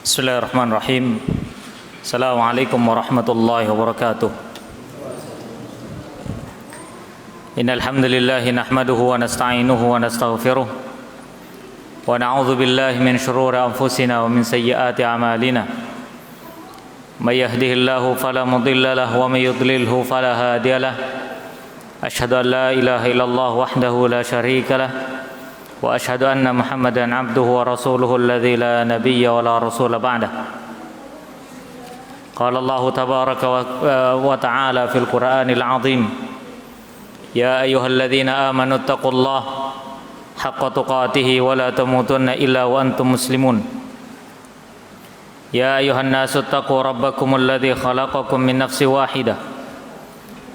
Bismillahirrahmanirrahim. Assalamualaikum warahmatullahi wabarakatuh. Innal hamdalillah nahmaduhu wa nasta'inuhu wa nastaghfiruh wa na'udzu billahi min shururi anfusina wa min sayyiati a'malina. May yahdihillahu fala mudilla lahu wa may yudlilhu fala hadiya lahu. Asyhadu an la ilaha illallah wahdahu la syarika lahu wa asyhadu anna Muhammadan abduhu wa rasuluhu alladzi la nabiyya wa la rasula ba'dah. Qala Allah tabaraka wa ta'ala fil Qur'anil 'azim. Ya ayyuhalladzina amanu taqullaha haqqa tuqatih wa la tamutunna illa wa antum muslimun. Ya ayyuhan nasu taqu rabbakumul ladzi khalaqakum min nafsin wahidah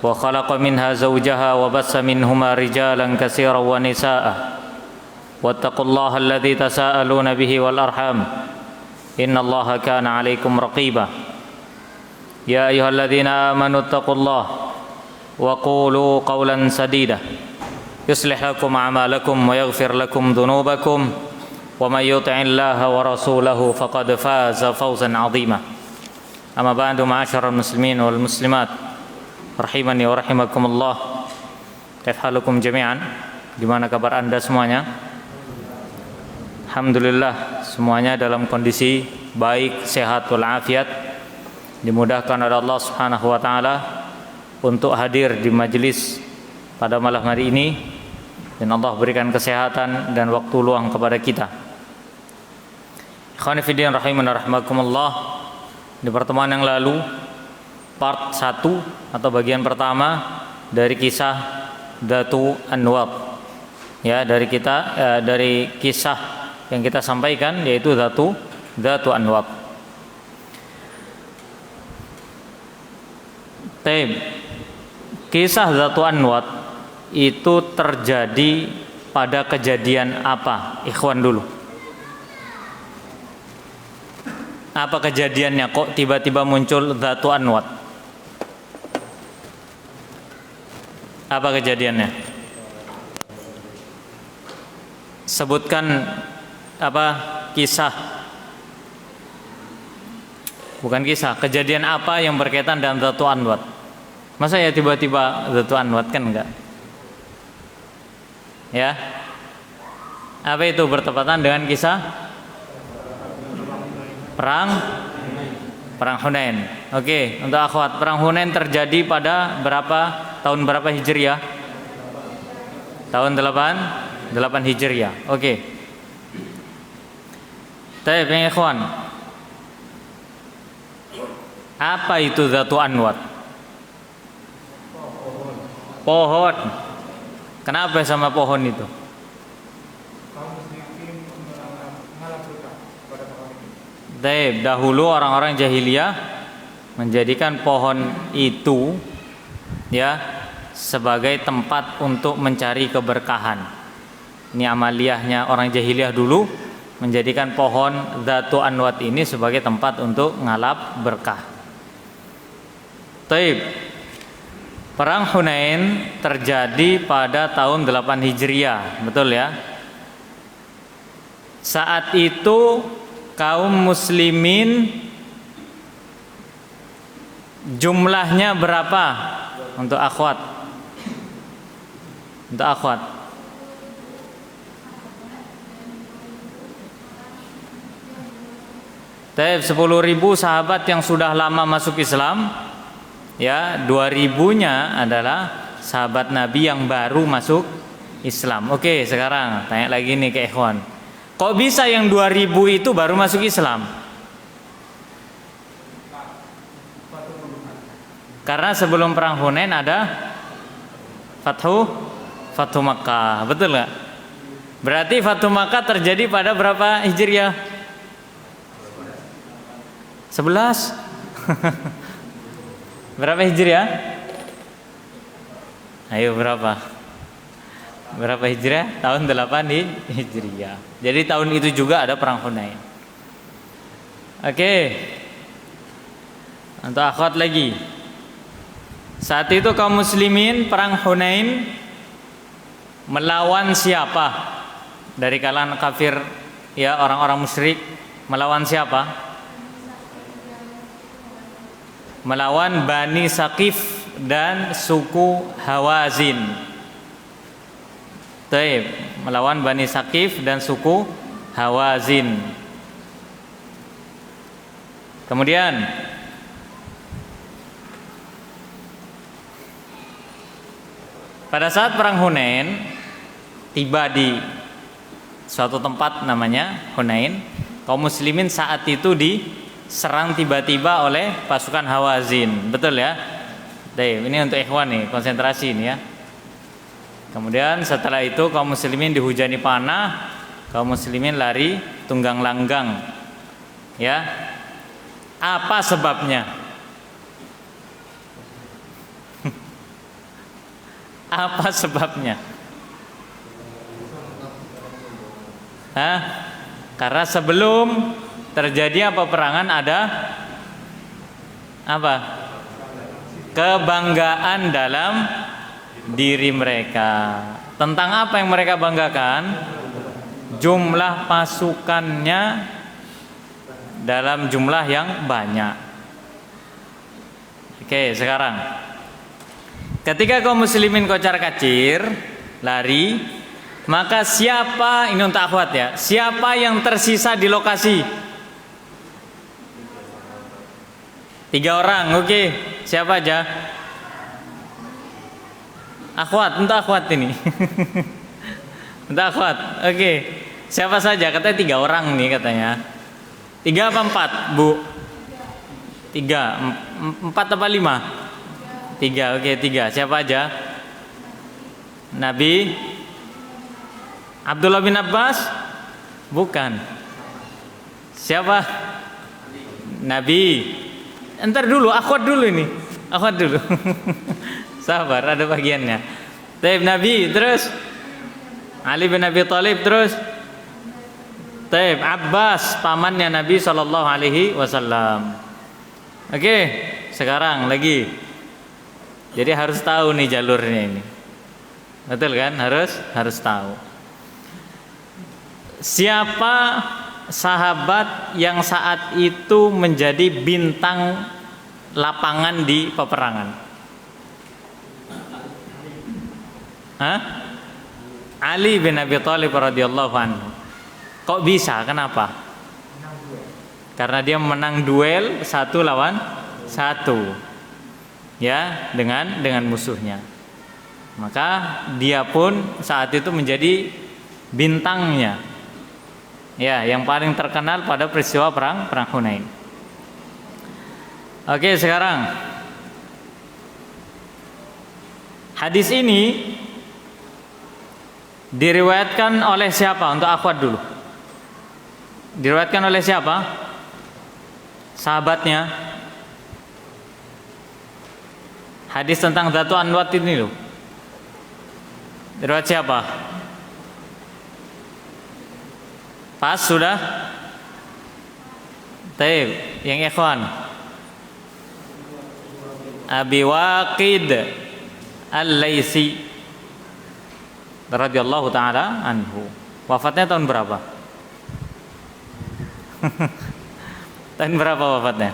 wa khalaqa minha zawjaha wa bassa minhuma rijalan katsiran wa nisaa'a. Wattaqullaha alladzi tasaaluna bihi wal arham. Innallaha kana 'alaikum raqiba. Ya ayyuhalladzina amanu taqullaha wa qulu qawlan sadida yuslih lakum a'malakum wa yaghfir lakum dhunubakum wa may yuti'illaha wa rasulahu faqad faza fawzan 'azima. Amma ba'du, ma'asyiral muslimin wal muslimat rahimani wa rahimakumullah. Kaifa halukum jami'an? Gimana kabar Anda semuanya? Alhamdulillah, semuanya dalam kondisi baik, sehat walafiat. Dimudahkan oleh Allah Subhanahu wa taala untuk hadir di majelis pada malam hari ini, dan Allah berikan kesehatan dan waktu luang kepada kita. Ikhwani fillah rahimani rahimakumullah. Di pertemuan yang lalu, part 1 atau bagian pertama dari kisah Dhatu Anwat. Ya, dari kisah yang kita sampaikan, yaitu Dhatu Anwat. Kisah Dhatu Anwat itu terjadi pada kejadian apa? Ikhwan dulu. Apa kejadiannya kok tiba-tiba muncul Dhatu Anwat? Apa kejadiannya? Sebutkan kisah, bukan kisah, kejadian apa yang berkaitan dengan Dhatu Anwat? Masa ya tiba-tiba Dhatu Anwat, kan enggak? Ya, apa itu bertepatan dengan kisah perang Hunain. Oke, untuk akhwat, perang Hunain terjadi pada tahun berapa Hijriah? Tahun 8 Hijriah. Oke. Baik, ya ikhwan. Apa itu Dhatu Anwat? Pohon. Kenapa sama pohon itu? Baik, dahulu orang-orang jahiliyah menjadikan pohon itu ya sebagai tempat untuk mencari keberkahan. Ini amaliyahnya orang jahiliyah dulu, menjadikan pohon Dhatu Anwat ini sebagai tempat untuk ngalap berkah. Taib. Perang Hunain terjadi pada tahun 8 Hijriah, betul ya? Saat itu kaum muslimin jumlahnya berapa untuk akhwat? Untuk akhwat. Taib, 10.000 sahabat yang sudah lama masuk Islam, ya, 2.000-nya adalah sahabat Nabi yang baru masuk Islam. Oke, sekarang tanya lagi nih ke ikhwan. Kok bisa yang 2.000 itu baru masuk Islam? Karena sebelum perang Hunain ada Fathu Makkah, betul nggak? Berarti Fathu Makkah terjadi pada berapa Hijriah? 11. Berapa Hijriah? Ayo berapa? Berapa Hijriah? Tahun 8 Hijriah. Jadi tahun itu juga ada perang Hunain. Oke. Untuk akhwat lagi. Saat itu kaum muslimin perang Hunain melawan siapa? Dari kalangan kafir, ya, orang-orang musyrik. Melawan siapa? melawan Bani Saqif dan suku Hawazin. Taib, melawan Bani Saqif dan suku Hawazin. Kemudian pada saat perang Hunain, tiba di suatu tempat namanya Hunain, kaum muslimin saat itu diserang tiba-tiba oleh pasukan Hawazin. Betul ya? Baik, ini untuk ikhwan nih, konsentrasi ini ya. Kemudian setelah itu kaum muslimin dihujani panah, kaum muslimin lari tunggang langgang. Ya. Apa sebabnya? Apa sebabnya? Karena sebelum terjadi peperangan ada apa? Kebanggaan dalam diri mereka. Tentang apa yang mereka banggakan? Jumlah pasukannya dalam jumlah yang banyak. Oke, sekarang ketika kaum muslimin kocar-kacir lari, maka siapa, ini untuk akhwat ya, siapa yang tersisa di lokasi? 3 orang, oke. Siapa aja? Akhwat, untuk akhwat ini. Untuk akhwat, oke. Siapa saja? Katanya 3 orang nih katanya. 3 apa 4, Bu? 3, 4 apa 5? 3, oke 3. Siapa aja? Nabi Abdullah bin Abbas? Bukan. Siapa? Nabi. Entar dulu, akhwat dulu ini. Akhwat dulu. Sabar, ada bagiannya. Taib Nabi, terus Ali bin Abi Thalib, terus Taib Abbas, pamannya Nabi sallallahu alaihi wasallam. Oke, sekarang lagi. Jadi harus tahu nih jalurnya ini. Betul kan? Harus tahu. Siapa sahabat yang saat itu menjadi bintang lapangan di peperangan? Ali bin Abi Thalib radhiyallahu anhu. Kok bisa? Kenapa? Karena dia menang duel 1 lawan 1. Ya, dengan musuhnya. Maka dia pun saat itu menjadi bintangnya. Ya, yang paling terkenal pada peristiwa perang Hunain. Oke, sekarang hadis ini diriwayatkan oleh siapa? Untuk akhwat dulu. Diriwayatkan oleh siapa? Sahabatnya. Hadis tentang Dzatu Anwat ini loh. Diriwayat siapa? Pas sudah? Taib, yang ikhwan. Abi Waqid Al-Laitsi radhiyallahu taala anhu. Wafatnya tahun berapa? Tahun berapa wafatnya?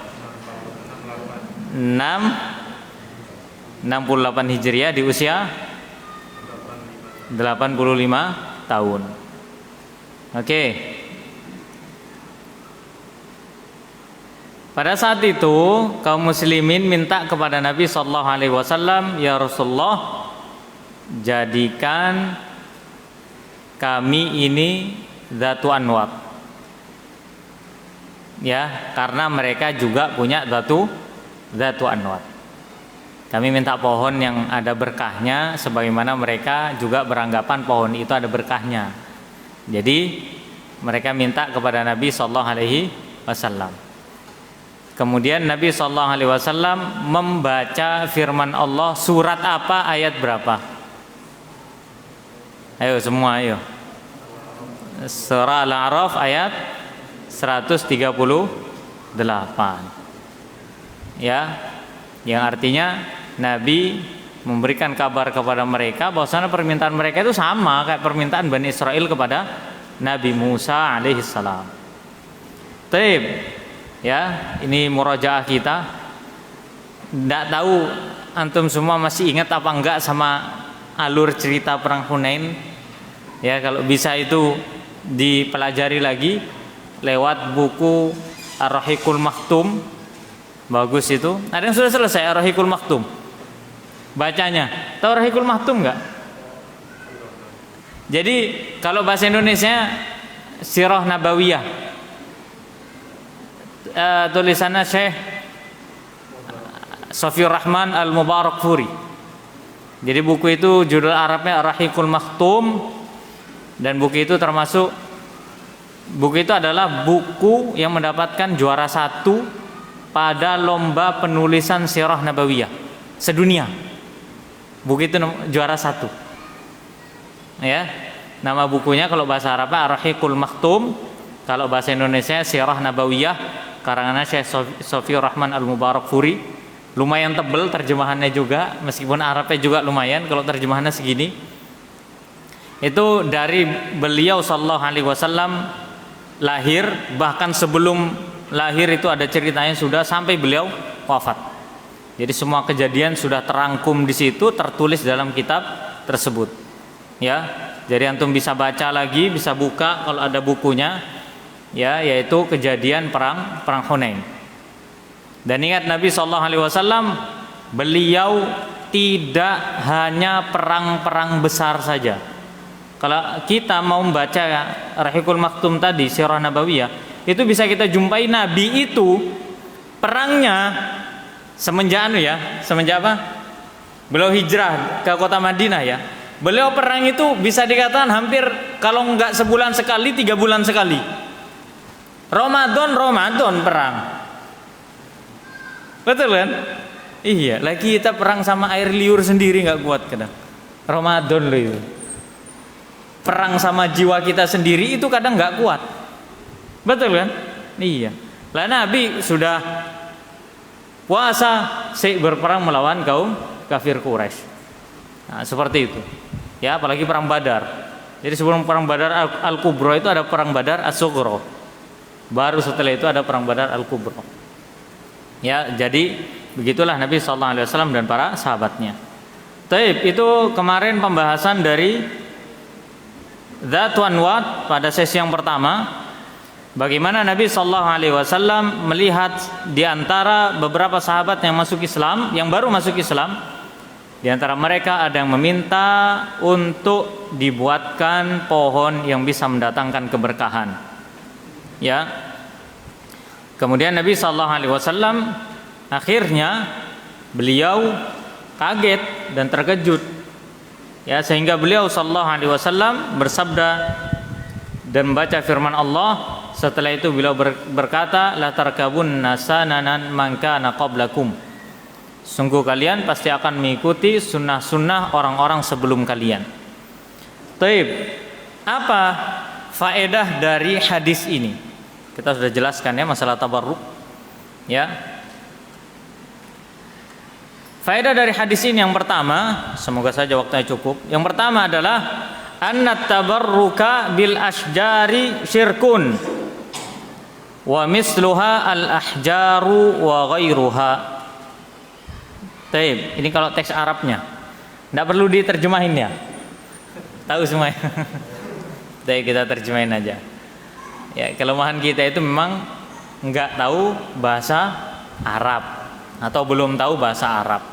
68 Hijriah, di usia 85 tahun. Oke. Pada saat itu kaum muslimin minta kepada Nabi sallallahu alaihi wasallam, "Ya Rasulullah, jadikan kami ini Dzatu Anwat." Ya, karena mereka juga punya Dzatu Anwat. Kami minta pohon yang ada berkahnya sebagaimana mereka juga beranggapan pohon itu ada berkahnya. Jadi mereka minta kepada Nabi sallallahu alaihi wasallam. Kemudian Nabi sallallahu alaihi wasallam membaca firman Allah, surat apa, ayat berapa? Ayo semua, ayo. Surah Al-A'raf ayat 138. Ya, yang artinya Nabi memberikan kabar kepada mereka bahwasanya permintaan mereka itu sama kayak permintaan Bani Israel kepada Nabi Musa alaihissalam. Taib. Ya, ini murajaah kita. Nggak tahu antum semua masih ingat apa enggak sama alur cerita perang Hunain? Ya, kalau bisa itu dipelajari lagi lewat buku Ar-Rahiqul Maktum. Bagus itu. Ada yang sudah selesai Ar-Rahiqul Maktum? Bacanya. Tahu Ar-Rahiqul Maktum enggak? Jadi kalau bahasa Indonesia Sirah Nabawiyah, tulisannya Syekh Sofiur Rahman Al-Mubarakfuri. Jadi buku itu judul Arabnya Ar-Rahiqul Maktum, dan buku itu adalah buku yang mendapatkan juara 1 pada lomba penulisan Sirah Nabawiyah sedunia. Buku itu juara 1. Ya, nama bukunya kalau bahasa Arabnya Ar-Rahiqul Maktum, kalau bahasa Indonesia Sirah Nabawiyah, karangannya Syekh Sofiur Rahman Al-Mubarakfuri. Lumayan tebel terjemahannya juga, meskipun Arabnya juga lumayan kalau terjemahannya segini. Itu dari beliau sallallahu alaihi wasallam lahir, bahkan sebelum lahir itu ada ceritanya sudah sampai beliau wafat. Jadi semua kejadian sudah terangkum di situ, tertulis dalam kitab tersebut. Ya, jadi antum bisa baca lagi, bisa buka kalau ada bukunya, ya, yaitu kejadian perang Hunain. Dan ingat Nabi SAW, beliau tidak hanya perang-perang besar saja. Kalau kita mau membaca Rahiqul Maktum tadi, Sirah Nabawiyah, itu bisa kita jumpai Nabi itu perangnya semenjak apa? Beliau hijrah ke kota Madinah ya. Beliau perang itu bisa dikatakan hampir kalau enggak sebulan sekali, 3 bulan sekali. Ramadan perang. Betul kan? Iya, lagi kita perang sama air liur sendiri nggak kuat kadang. Ramadan loh itu. Perang sama jiwa kita sendiri itu kadang nggak kuat. Betul kan? Iya. Lah Nabi sudah puasa berperang melawan kaum kafir Quraisy. Nah, seperti itu. Ya, apalagi perang Badar. Jadi sebelum perang Badar Al-Kubra itu ada perang Badar As-Sughra. Baru setelah itu ada perang Badar Al-Kubra. Ya, jadi begitulah Nabi SAW dan para sahabatnya. Taib, itu kemarin pembahasan dari Dzatun Nuwat pada sesi yang pertama. Bagaimana Nabi SAW melihat di antara beberapa sahabat yang masuk Islam, yang baru masuk Islam, di antara mereka ada yang meminta untuk dibuatkan pohon yang bisa mendatangkan keberkahan. Ya. Kemudian Nabi SAW akhirnya beliau kaget dan terkejut, ya, sehingga beliau SAW bersabda dan membaca firman Allah. Setelah itu beliau berkata, la tarkabunna sananan man kana qablakum. Sungguh kalian pasti akan mengikuti sunnah-sunnah orang-orang sebelum kalian. Taib, apa faedah dari hadis ini? Kita sudah jelaskan ya masalah tabarruk. Ya. Faedah dari hadis ini yang pertama, semoga saja waktunya cukup. Yang pertama adalah annat tabarruka bil asjari syirkun wa misluha al ahjaru wa ghairuha. Taib, ini kalau teks Arabnya. Enggak perlu diterjemahin ya. Tahu semua. Taib, kita terjemahin aja. Ya, kelemahan kita itu memang enggak tahu bahasa Arab atau belum tahu bahasa Arab.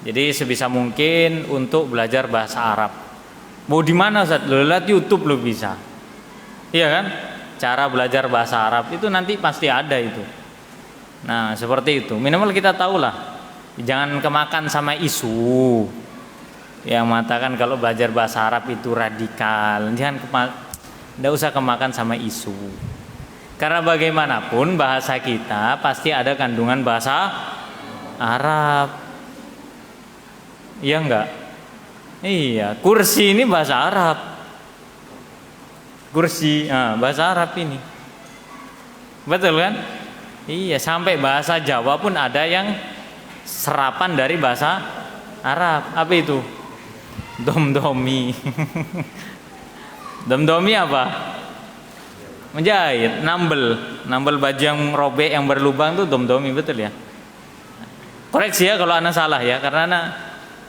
Jadi sebisa mungkin untuk belajar bahasa Arab. Mau di mana Ustaz? Lihat YouTube lo bisa. Iya kan? Cara belajar bahasa Arab itu nanti pasti ada itu. Nah, seperti itu. Minimal kita tahulah. Jangan kemakan sama isu yang mengatakan kalau belajar bahasa Arab itu radikal. Tidak usah kemakan sama isu. Karena bagaimanapun bahasa kita pasti ada kandungan bahasa Arab. Iya enggak? Iya, kursi ini bahasa Arab. Kursi, bahasa Arab ini. Betul kan? Iya, sampai bahasa Jawa pun ada yang serapan dari bahasa Arab. Apa itu? Domdomi. Domdomi apa? Menjahit, nambel baju yang robek yang berlubang itu domdomi, betul ya? Koreksi ya kalau ana salah ya, karena ana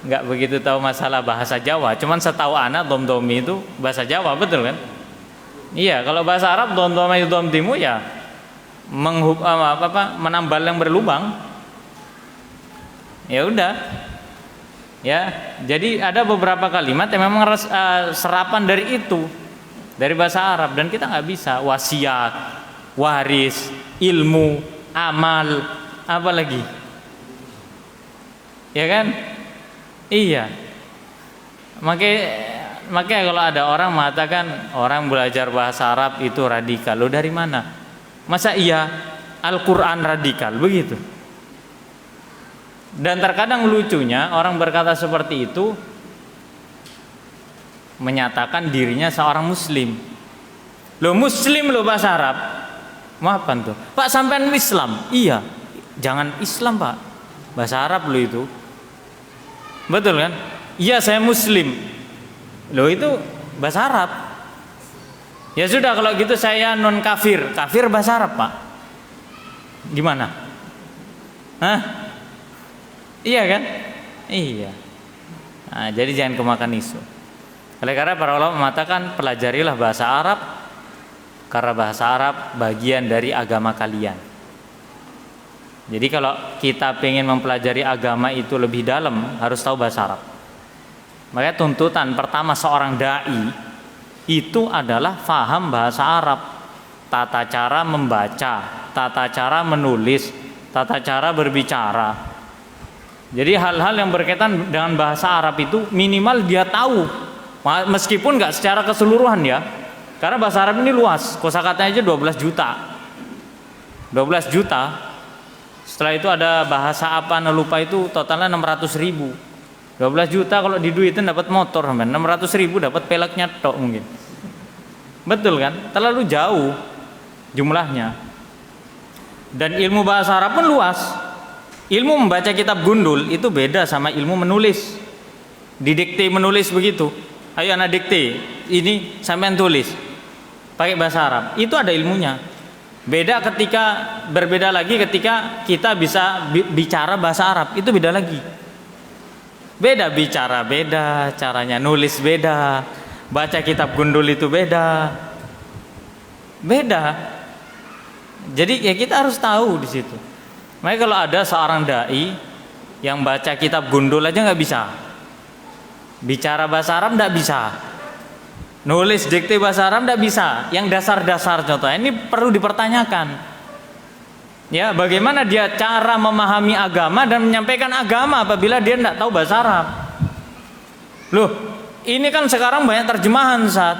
nggak begitu tahu masalah bahasa Jawa. Cuman setahu ana dom-domi itu bahasa Jawa, betul kan? Iya, kalau bahasa Arab dom-dom itu dom-timu ya menambal yang berlubang. Ya udah. Ya, jadi ada beberapa kalimat yang memang serapan dari itu, dari bahasa Arab, dan kita nggak bisa. Wasiat, waris, ilmu, amal, apa lagi? Ya kan? Iya. Makanya kalau ada orang mengatakan orang belajar bahasa Arab itu radikal, lo dari mana? Masa iya Al-Quran radikal begitu? Dan terkadang lucunya orang berkata seperti itu menyatakan dirinya seorang muslim. Lo muslim lo bahasa Arab. Maafan tuh. Pak sampean Islam? Iya. Jangan Islam pak. Bahasa Arab lo itu. Betul kan? Iya saya muslim. Lo itu bahasa Arab. Ya sudah kalau gitu saya non kafir. Kafir bahasa Arab pak. Gimana? Hah? Iya kan? Iya. Nah, jadi jangan kemakan isu. Oleh karena para ulama mengatakan pelajarilah bahasa Arab, karena bahasa Arab bagian dari agama kalian. Jadi kalau kita pengen mempelajari agama itu lebih dalam harus tahu bahasa Arab. Makanya tuntutan pertama seorang dai itu adalah faham bahasa Arab, tata cara membaca, tata cara menulis, tata cara berbicara. Jadi hal-hal yang berkaitan dengan bahasa Arab itu minimal dia tahu, meskipun nggak secara keseluruhan ya, karena bahasa Arab ini luas, kosakatanya aja 12 juta. 12 juta. Setelah itu ada bahasa apa lupa itu totalnya 600.000. 12 juta kalau diduitin dapat motor, 600.000 dapat peleknya tok mungkin. Betul kan? Terlalu jauh jumlahnya. Dan ilmu bahasa Arab pun luas. Ilmu membaca kitab gundul itu beda sama ilmu menulis. Didikte menulis begitu. Ayo anak dikte, ini sampean tulis pakai bahasa Arab. Itu ada ilmunya. Berbeda lagi ketika kita bisa bicara bahasa Arab, itu beda lagi. Beda bicara, beda caranya nulis, beda baca kitab gundul itu beda. Jadi ya kita harus tahu di situ. Makanya kalau ada seorang dai yang baca kitab gundul aja nggak bisa, bicara bahasa Arab nggak bisa, nulis dikte bahasa Arab nggak bisa, yang dasar-dasar contohnya ini perlu dipertanyakan. Ya, bagaimana dia cara memahami agama dan menyampaikan agama apabila dia nggak tahu bahasa Arab? Loh, ini kan sekarang banyak terjemahan saat.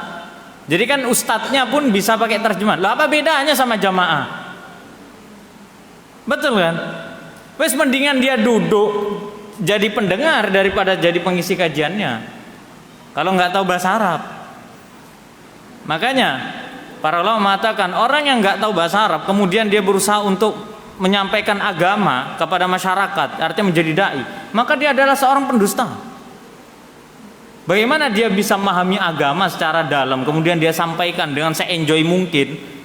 Jadi kan ustadznya pun bisa pakai terjemahan. Lah apa bedanya sama jamaah? Betul kan? Wes mendingan dia duduk jadi pendengar daripada jadi pengisi kajiannya. Kalau nggak tahu bahasa Arab. Makanya para ulama mengatakan orang yang nggak tahu bahasa Arab kemudian dia berusaha untuk menyampaikan agama kepada masyarakat, artinya menjadi dai, maka dia adalah seorang pendusta. Bagaimana dia bisa memahami agama secara dalam kemudian dia sampaikan dengan se-enjoy mungkin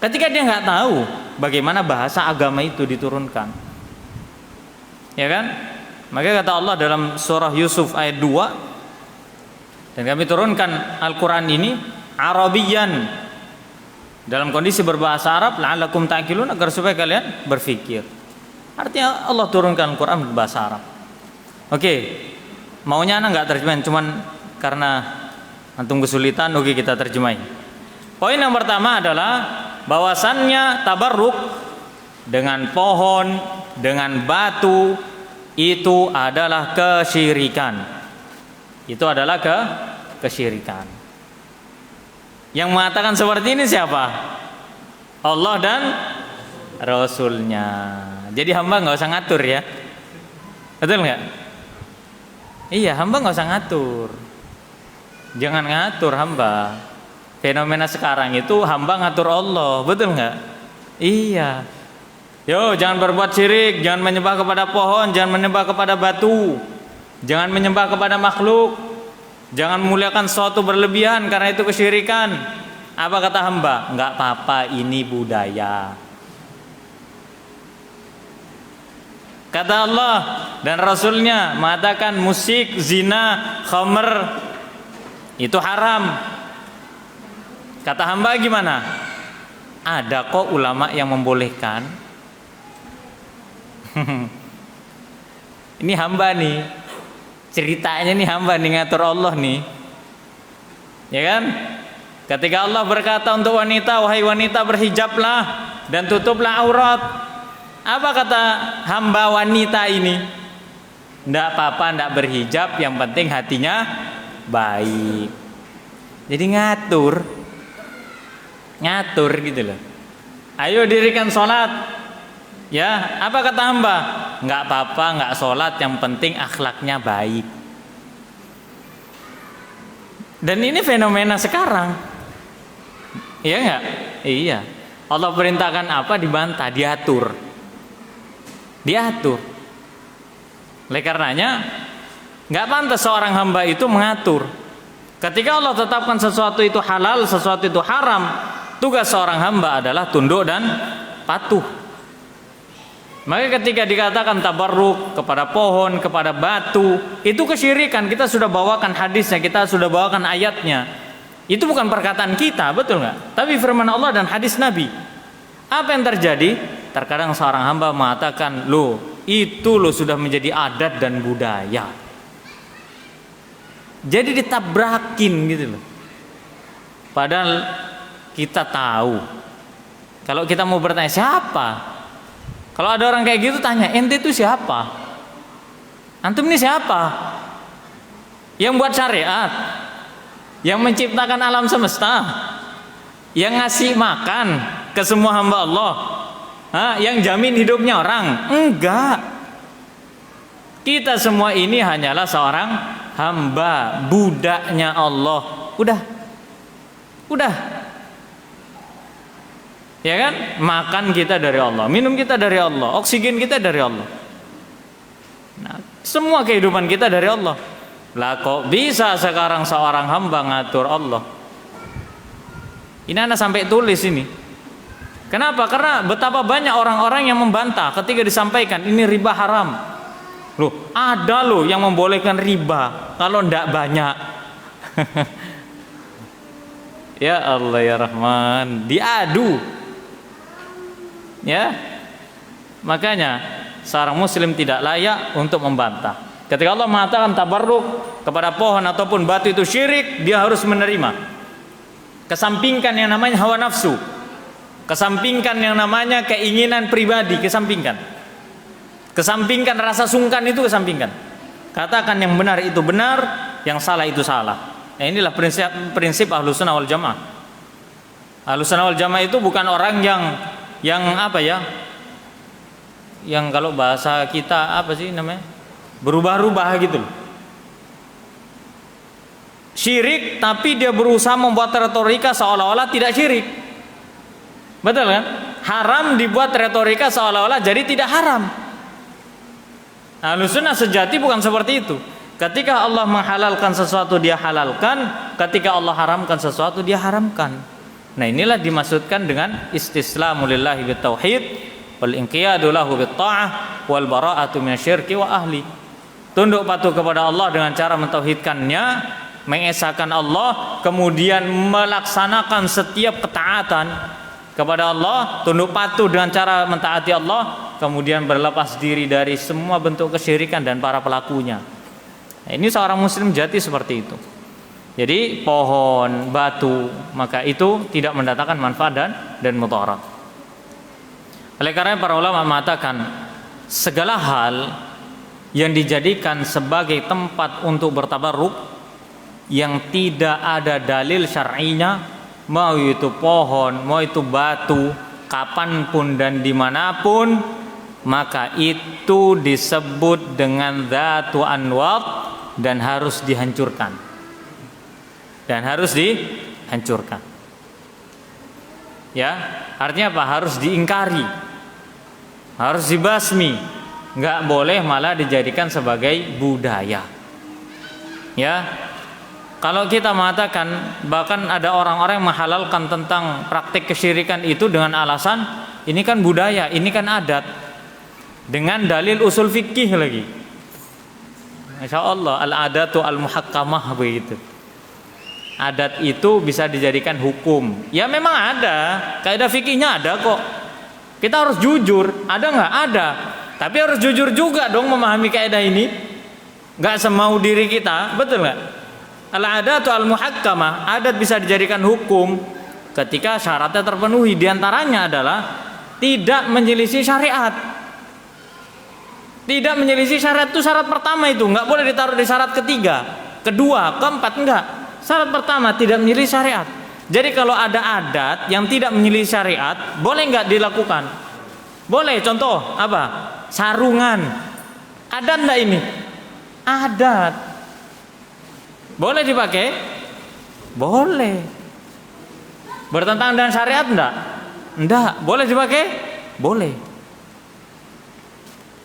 ketika dia nggak tahu bagaimana bahasa agama itu diturunkan, ya kan? Maka kata Allah dalam surah Yusuf ayat 2, dan kami turunkan Al-Quran ini Arabiyan, dalam kondisi berbahasa Arab, la'allakum ta'qilun, agar supaya kalian berfikir. Artinya Allah turunkan Al-Quran berbahasa Arab. Oke, maunya anak nggak terjemahin, cuman karena antum kesulitan, oke kita terjemahin. Poin yang pertama adalah bahwasannya tabarruk dengan pohon, dengan batu itu adalah kesyirikan. Itu adalah kesyirikan. Yang mengatakan seperti ini siapa? Allah dan Rasulnya. Jadi hamba nggak usah ngatur ya, betul nggak? Iya, hamba nggak usah ngatur. Jangan ngatur hamba. Fenomena sekarang itu hamba ngatur Allah, betul nggak? Iya. Yo, jangan berbuat syirik, jangan menyembah kepada pohon, jangan menyembah kepada batu, jangan menyembah kepada makhluk, jangan memuliakan sesuatu berlebihan karena itu kesyirikan. Apa kata hamba? Nggak apa-apa, ini budaya. Kata Allah dan Rasulnya mengatakan musik, zina, khamr itu haram. Kata hamba gimana? Ada kok ulama yang membolehkan. Ini hamba nih, ceritanya nih hamba nih ngatur Allah nih, ya kan? Ketika Allah berkata untuk wanita, wahai wanita berhijablah dan tutuplah aurat. Apa kata hamba wanita ini? Nggak apa-apa, nggak berhijab, yang penting hatinya baik. Jadi ngatur gitu loh. Ayo dirikan sholat. Ya, apa kata hamba? Nggak apa-apa, nggak sholat, yang penting akhlaknya baik. Dan ini fenomena sekarang, iya nggak? Iya. Allah perintahkan apa dibantah, diatur. Oleh karenanya, nggak pantas seorang hamba itu mengatur. Ketika Allah tetapkan sesuatu itu halal, sesuatu itu haram, tugas seorang hamba adalah tunduk dan patuh. Maka ketika dikatakan tabarruk kepada pohon, kepada batu, itu kesyirikan. Kita sudah bawakan hadisnya, kita sudah bawakan ayatnya. Itu bukan perkataan kita, betul nggak? Tapi firman Allah dan hadis Nabi. Apa yang terjadi? Terkadang seorang hamba mengatakan, itu sudah menjadi adat dan budaya. Jadi ditabrakin gitu loh. Padahal kita tahu. Kalau kita mau bertanya siapa? Kalau ada orang kayak gitu tanya, ente itu siapa? Antum ini siapa? Yang buat syariat, yang menciptakan alam semesta, yang ngasih makan ke semua hamba Allah, yang jamin hidupnya orang? Enggak. Kita semua ini hanyalah seorang hamba, budaknya Allah. Udah. Ya kan? Makan kita dari Allah, minum kita dari Allah, oksigen kita dari Allah. Nah, semua kehidupan kita dari Allah. Lah kok bisa sekarang seorang hamba ngatur Allah? Ini anak sampai tulis ini. Kenapa? Karena betapa banyak orang-orang yang membantah ketika disampaikan ini riba haram. Ada yang membolehkan riba kalau ndak banyak. Ya Allah ya Rahman, diadu. Ya, makanya seorang muslim tidak layak untuk membantah. Ketika Allah mengatakan tabarruk kepada pohon ataupun batu itu syirik, dia harus menerima. Kesampingkan yang namanya hawa nafsu, kesampingkan yang namanya keinginan pribadi, kesampingkan rasa sungkan itu, kesampingkan. Katakan yang benar itu benar, yang salah itu salah. Nah, inilah prinsip Ahlussunnah wal Jamaah. Ahlussunnah wal Jamaah itu bukan orang yang apa ya? Yang kalau bahasa kita apa sih namanya? Berubah-ubah gitu loh. Syirik tapi dia berusaha membuat retorika seolah-olah tidak syirik. Betul kan? Haram dibuat retorika seolah-olah jadi tidak haram. Ahlussunnah sejati bukan seperti itu. Ketika Allah menghalalkan sesuatu dia halalkan, ketika Allah haramkan sesuatu dia haramkan. Nah, inilah dimaksudkan dengan istislamu lillahi bitauhid wal inqiyadu lahu bitta'ah wal bara'atu minasyirki wa ahli. Tunduk patuh kepada Allah dengan cara mentauhidkannya, mengesahkan Allah, kemudian melaksanakan setiap ketaatan kepada Allah, tunduk patuh dengan cara mentaati Allah, kemudian berlepas diri dari semua bentuk kesyirikan dan para pelakunya. Nah, ini seorang muslim jati seperti itu. Jadi pohon, batu, maka itu tidak mendatangkan manfaat dan mudarat. Oleh karena para ulama mengatakan segala hal yang dijadikan sebagai tempat untuk bertabarruk yang tidak ada dalil syar'inya, mau itu pohon, mau itu batu, kapanpun dan dimanapun, maka itu disebut dengan dzatu anwat dan harus dihancurkan. Ya, artinya apa? Harus diingkari, harus dibasmi, nggak boleh malah dijadikan sebagai budaya. Ya, kalau kita mengatakan, bahkan ada orang-orang yang menghalalkan tentang praktik kesyirikan itu dengan alasan ini kan budaya, ini kan adat. dengan dalil usul fikih lagi. Masya Allah, al-adatu al-muhakkamah begitu. Adat itu bisa dijadikan hukum. Ya memang ada, kaidah fikihnya ada kok. Kita harus jujur, ada nggak? Ada. Tapi harus jujur juga dong memahami kaidah ini. Nggak semau diri kita, betul nggak? Al-adatu al-muhakkamah, adat bisa dijadikan hukum ketika syaratnya terpenuhi. Di antaranya adalah tidak menyelisih syariat. Tidak menyelisih syariat itu syarat pertama, itu nggak boleh ditaruh di syarat ketiga, kedua, keempat, enggak. Syarat pertama tidak menyelisih syariat. Jadi kalau ada adat yang tidak menyelisih syariat, boleh nggak dilakukan? Boleh. Contoh apa? Sarungan. Adat enggak ini? Adat. Boleh dipakai? Boleh. Bertentangan dengan syariat enggak? Enggak. Boleh dipakai? Boleh.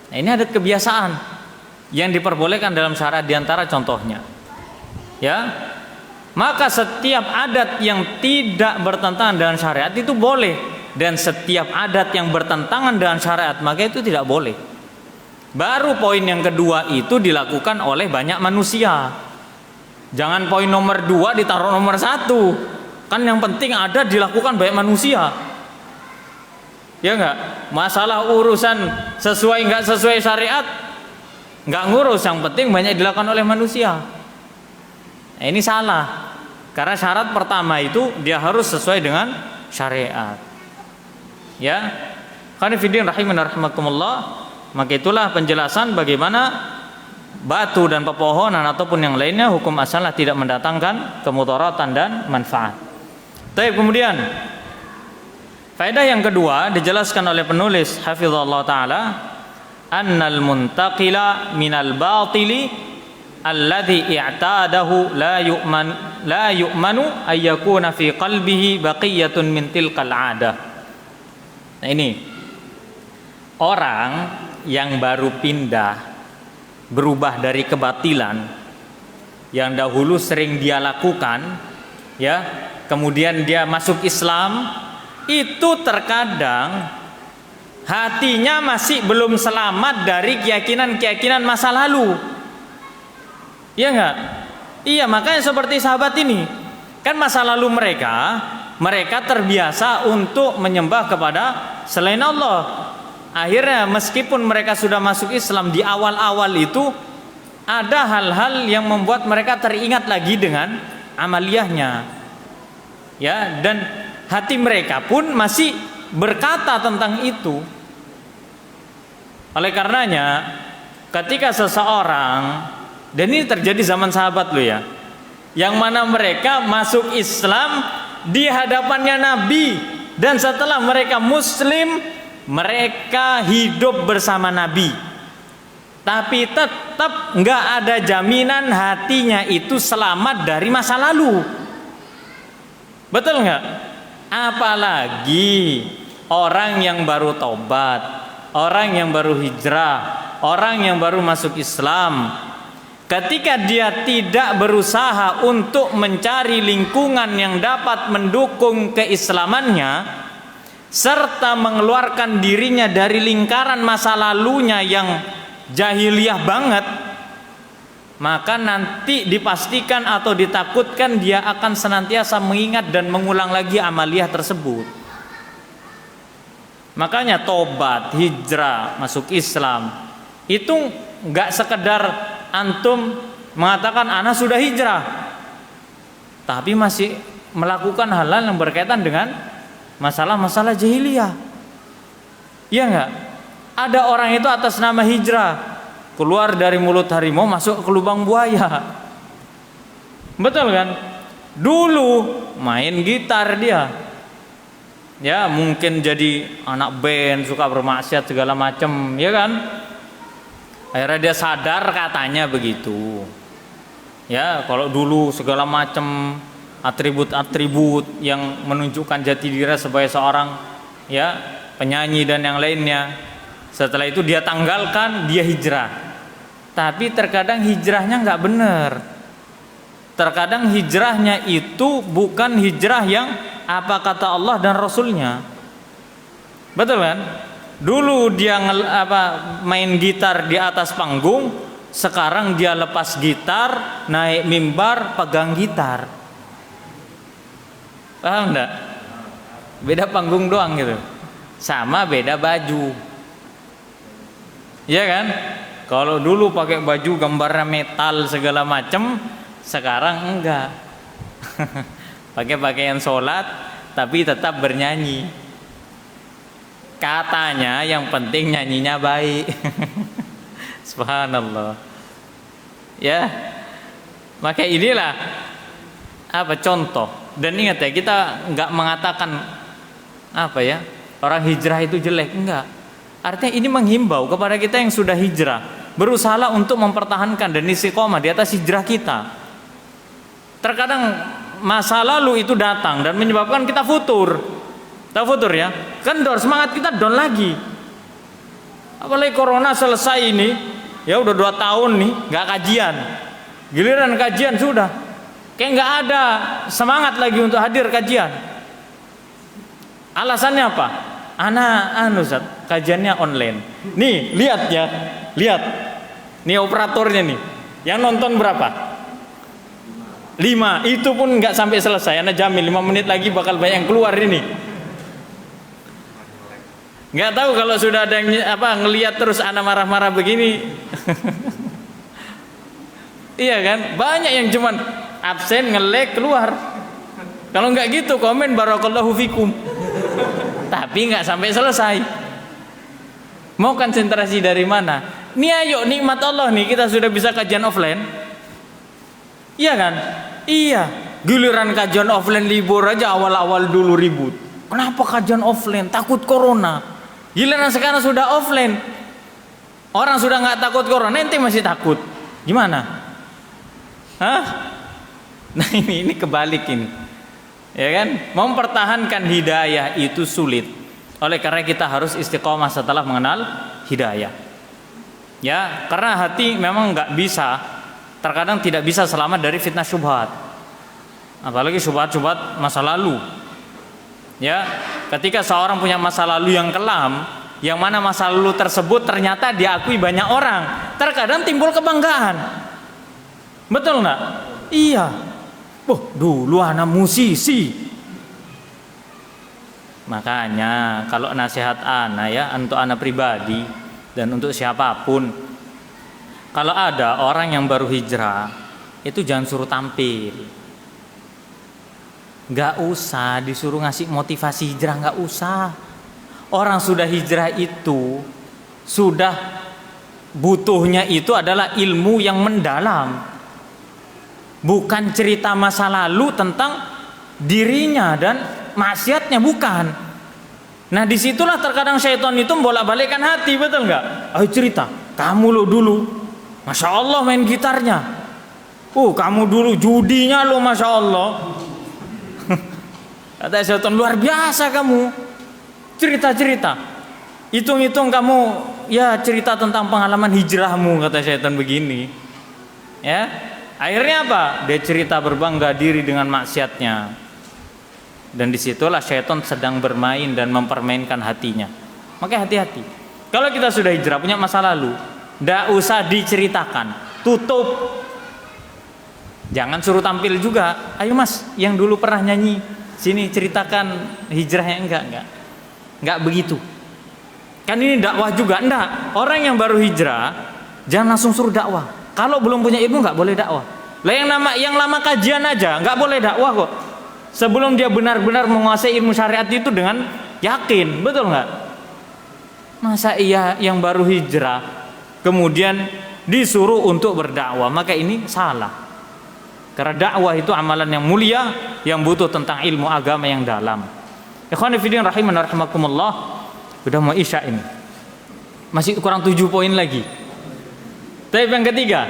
Nah, ini adat kebiasaan yang diperbolehkan dalam syariat, diantara contohnya. Ya. Maka setiap adat yang tidak bertentangan dengan syariat itu boleh, dan setiap adat yang bertentangan dengan syariat maka itu tidak boleh. Baru poin yang kedua itu dilakukan oleh banyak manusia. Jangan poin nomor 2 ditaruh nomor 1. Kan yang penting ada dilakukan banyak manusia. Ya enggak? Masalah urusan sesuai enggak sesuai syariat enggak ngurus, yang penting banyak dilakukan oleh manusia. Nah, ini salah. Karena syarat pertama itu dia harus sesuai dengan syariat. Ya. Karena fiddin rahimana rahimakumullah, maka itulah penjelasan bagaimana batu dan pepohonan ataupun yang lainnya hukum asalnya tidak mendatangkan kemudaratan dan manfaat. Baik, kemudian faedah yang kedua dijelaskan oleh penulis hafizallahu taala, annal muntaqila minal batili alladhi i'tadahu la yu'manu ay yakuna fi qalbihi baqiyatun min tilkal 'adah. Nah, ini orang yang baru pindah, berubah dari kebatilan yang dahulu sering dia lakukan, ya, kemudian dia masuk Islam, itu terkadang hatinya masih belum selamat dari keyakinan-keyakinan masa lalu. Iya enggak? Iya, makanya seperti sahabat ini, kan masa lalu mereka terbiasa untuk menyembah kepada selain Allah. Akhirnya meskipun mereka sudah masuk Islam, di awal-awal itu ada hal-hal yang membuat mereka teringat lagi dengan amaliyahnya. Ya, dan hati mereka pun masih berkata tentang itu. Oleh karenanya, ketika seseorang, dan ini terjadi zaman sahabat lo ya, yang mana mereka masuk Islam di hadapannya Nabi, dan setelah mereka Muslim, mereka hidup bersama Nabi, tapi tetap nggak ada jaminan hatinya itu selamat dari masa lalu. Betul nggak? Apalagi orang yang baru tobat, orang yang baru hijrah, orang yang baru masuk Islam, ketika dia tidak berusaha untuk mencari lingkungan yang dapat mendukung keislamannya, serta mengeluarkan dirinya dari lingkaran masa lalunya yang jahiliyah banget, maka nanti dipastikan atau ditakutkan dia akan senantiasa mengingat dan mengulang lagi amaliyah tersebut. Makanya tobat, hijrah, masuk Islam itu nggak sekedar antum mengatakan ana sudah hijrah, tapi masih melakukan hal-hal yang berkaitan dengan masalah-masalah jahiliyah. Iya enggak? Ada orang itu atas nama hijrah keluar dari mulut harimau masuk ke lubang buaya. Betul kan? Dulu main gitar dia, ya mungkin jadi anak band, suka bermaksiat segala macam, ya kan? Akhirnya dia sadar katanya begitu. Ya, kalau dulu segala macam atribut-atribut yang menunjukkan jati diri sebagai seorang, ya, penyanyi dan yang lainnya, setelah itu dia tanggalkan, dia hijrah. Tapi terkadang hijrahnya nggak benar. Terkadang hijrahnya itu bukan hijrah yang apa kata Allah dan Rasulnya. Betul kan? Dulu dia main gitar di atas panggung, sekarang dia lepas gitar, naik mimbar, pegang gitar. Paham enggak? Beda panggung doang gitu. Sama beda baju. Iya kan? Kalau dulu pakai baju gambarnya metal segala macam, sekarang enggak. Pakai pakaian sholat tapi tetap bernyanyi. Katanya yang penting nyanyinya baik. Subhanallah. Ya. Maka inilah contoh. Dan ingat ya, kita enggak mengatakan orang hijrah itu jelek, enggak. Artinya ini menghimbau kepada kita yang sudah hijrah, berusaha untuk mempertahankan dan istiqomah di atas hijrah kita. Terkadang masa lalu itu datang dan menyebabkan kita futur. Tahu futur ya? Kendor, semangat kita down lagi. Apalagi corona selesai ini, ya udah 2 tahun nih nggak kajian. Giliran kajian sudah kayak nggak ada semangat lagi untuk hadir kajian. Alasannya apa? Ustaz, kajiannya online. Nih, lihat ya. Lihat. Nih operatornya nih. Yang nonton berapa? 5. Itu pun nggak sampai selesai. Ana jamin 5 menit lagi bakal banyak yang keluar ini. Nggak tahu kalau sudah ada yang ngelihat terus ana marah-marah begini. Iya kan? Banyak yang cuman absen, nge-lag, keluar. Kalau nggak gitu komen barakallahu fikum. Tapi nggak sampai selesai. Mau konsentrasi dari mana? Nih ayo nikmat Allah nih, kita sudah bisa kajian offline. Iya kan? Iya. Giliran kajian offline libur aja awal-awal dulu ribut. Kenapa kajian offline? Takut corona. Giliran sekarang sudah offline, orang sudah nggak takut corona, ente masih takut. Gimana? Hah? Nah ini kebalik ini, ya kan? Mempertahankan hidayah itu sulit. Oleh karena kita harus istiqomah setelah mengenal hidayah. Ya, karena hati memang nggak bisa, terkadang tidak bisa selamat dari fitnah syubhat. Apalagi syubhat-syubhat masa lalu. Ya, ketika seorang punya masa lalu yang kelam, yang mana masa lalu tersebut ternyata diakui banyak orang, terkadang timbul kebanggaan. Betul nggak? Iya. Dulu anak musisi. Makanya kalau nasihat anak ya, untuk anak pribadi dan untuk siapapun, kalau ada orang yang baru hijrah, itu jangan suruh tampil. Gak usah disuruh ngasih motivasi hijrah, gak usah. Orang sudah hijrah itu sudah butuhnya itu adalah ilmu yang mendalam, bukan cerita masa lalu tentang dirinya dan maksiatnya, bukan. Nah disitulah terkadang syaitan itu bolak-balikkan hati, betul nggak? Ayo cerita, kamu lo dulu, masya Allah main gitarnya. Kamu dulu judinya lo, masya Allah. Kata syaitan, luar biasa kamu, cerita-cerita, hitung-hitung kamu ya cerita tentang pengalaman hijrahmu, kata syaitan begini. Ya, akhirnya apa? Dia cerita berbangga diri dengan maksiatnya, dan disitulah syaitan sedang bermain dan mempermainkan hatinya. Maka hati-hati. Kalau kita sudah hijrah, punya masa lalu, ndak usah diceritakan, tutup. Jangan suruh tampil juga. Ayo mas, yang dulu pernah nyanyi, sini ceritakan hijrahnya. Enggak begitu. Kan ini dakwah juga, enggak. Orang yang baru hijrah jangan langsung suruh dakwah. Kalau belum punya ilmu enggak boleh dakwah. Lah yang lama kajian aja enggak boleh dakwah kok. Sebelum dia benar-benar menguasai ilmu syariat itu dengan yakin, betul enggak? Masa iya yang baru hijrah kemudian disuruh untuk berdakwah? Maka ini salah. Karena dakwah itu amalan yang mulia yang butuh tentang ilmu agama yang dalam. Ikhwan fillah rahiman rahimakumullah. Sudah mau isya ini. Masih kurang 7 poin lagi. Tapi yang ketiga,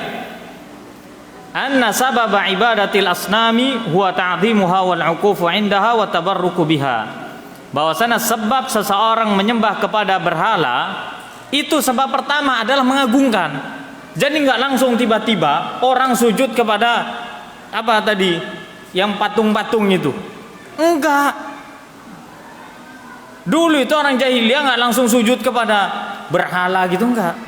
anna sababa ibadatil asnami huwa ta'dhimuha wal 'uqufu 'indaha wa tabarruku biha. Bahwasanya sebab seseorang menyembah kepada berhala itu sebab pertama adalah mengagungkan. Jadi enggak langsung tiba-tiba orang sujud kepada apa tadi yang patung-patung itu, enggak. Dulu itu orang jahiliyah nggak langsung sujud kepada berhala gitu, enggak.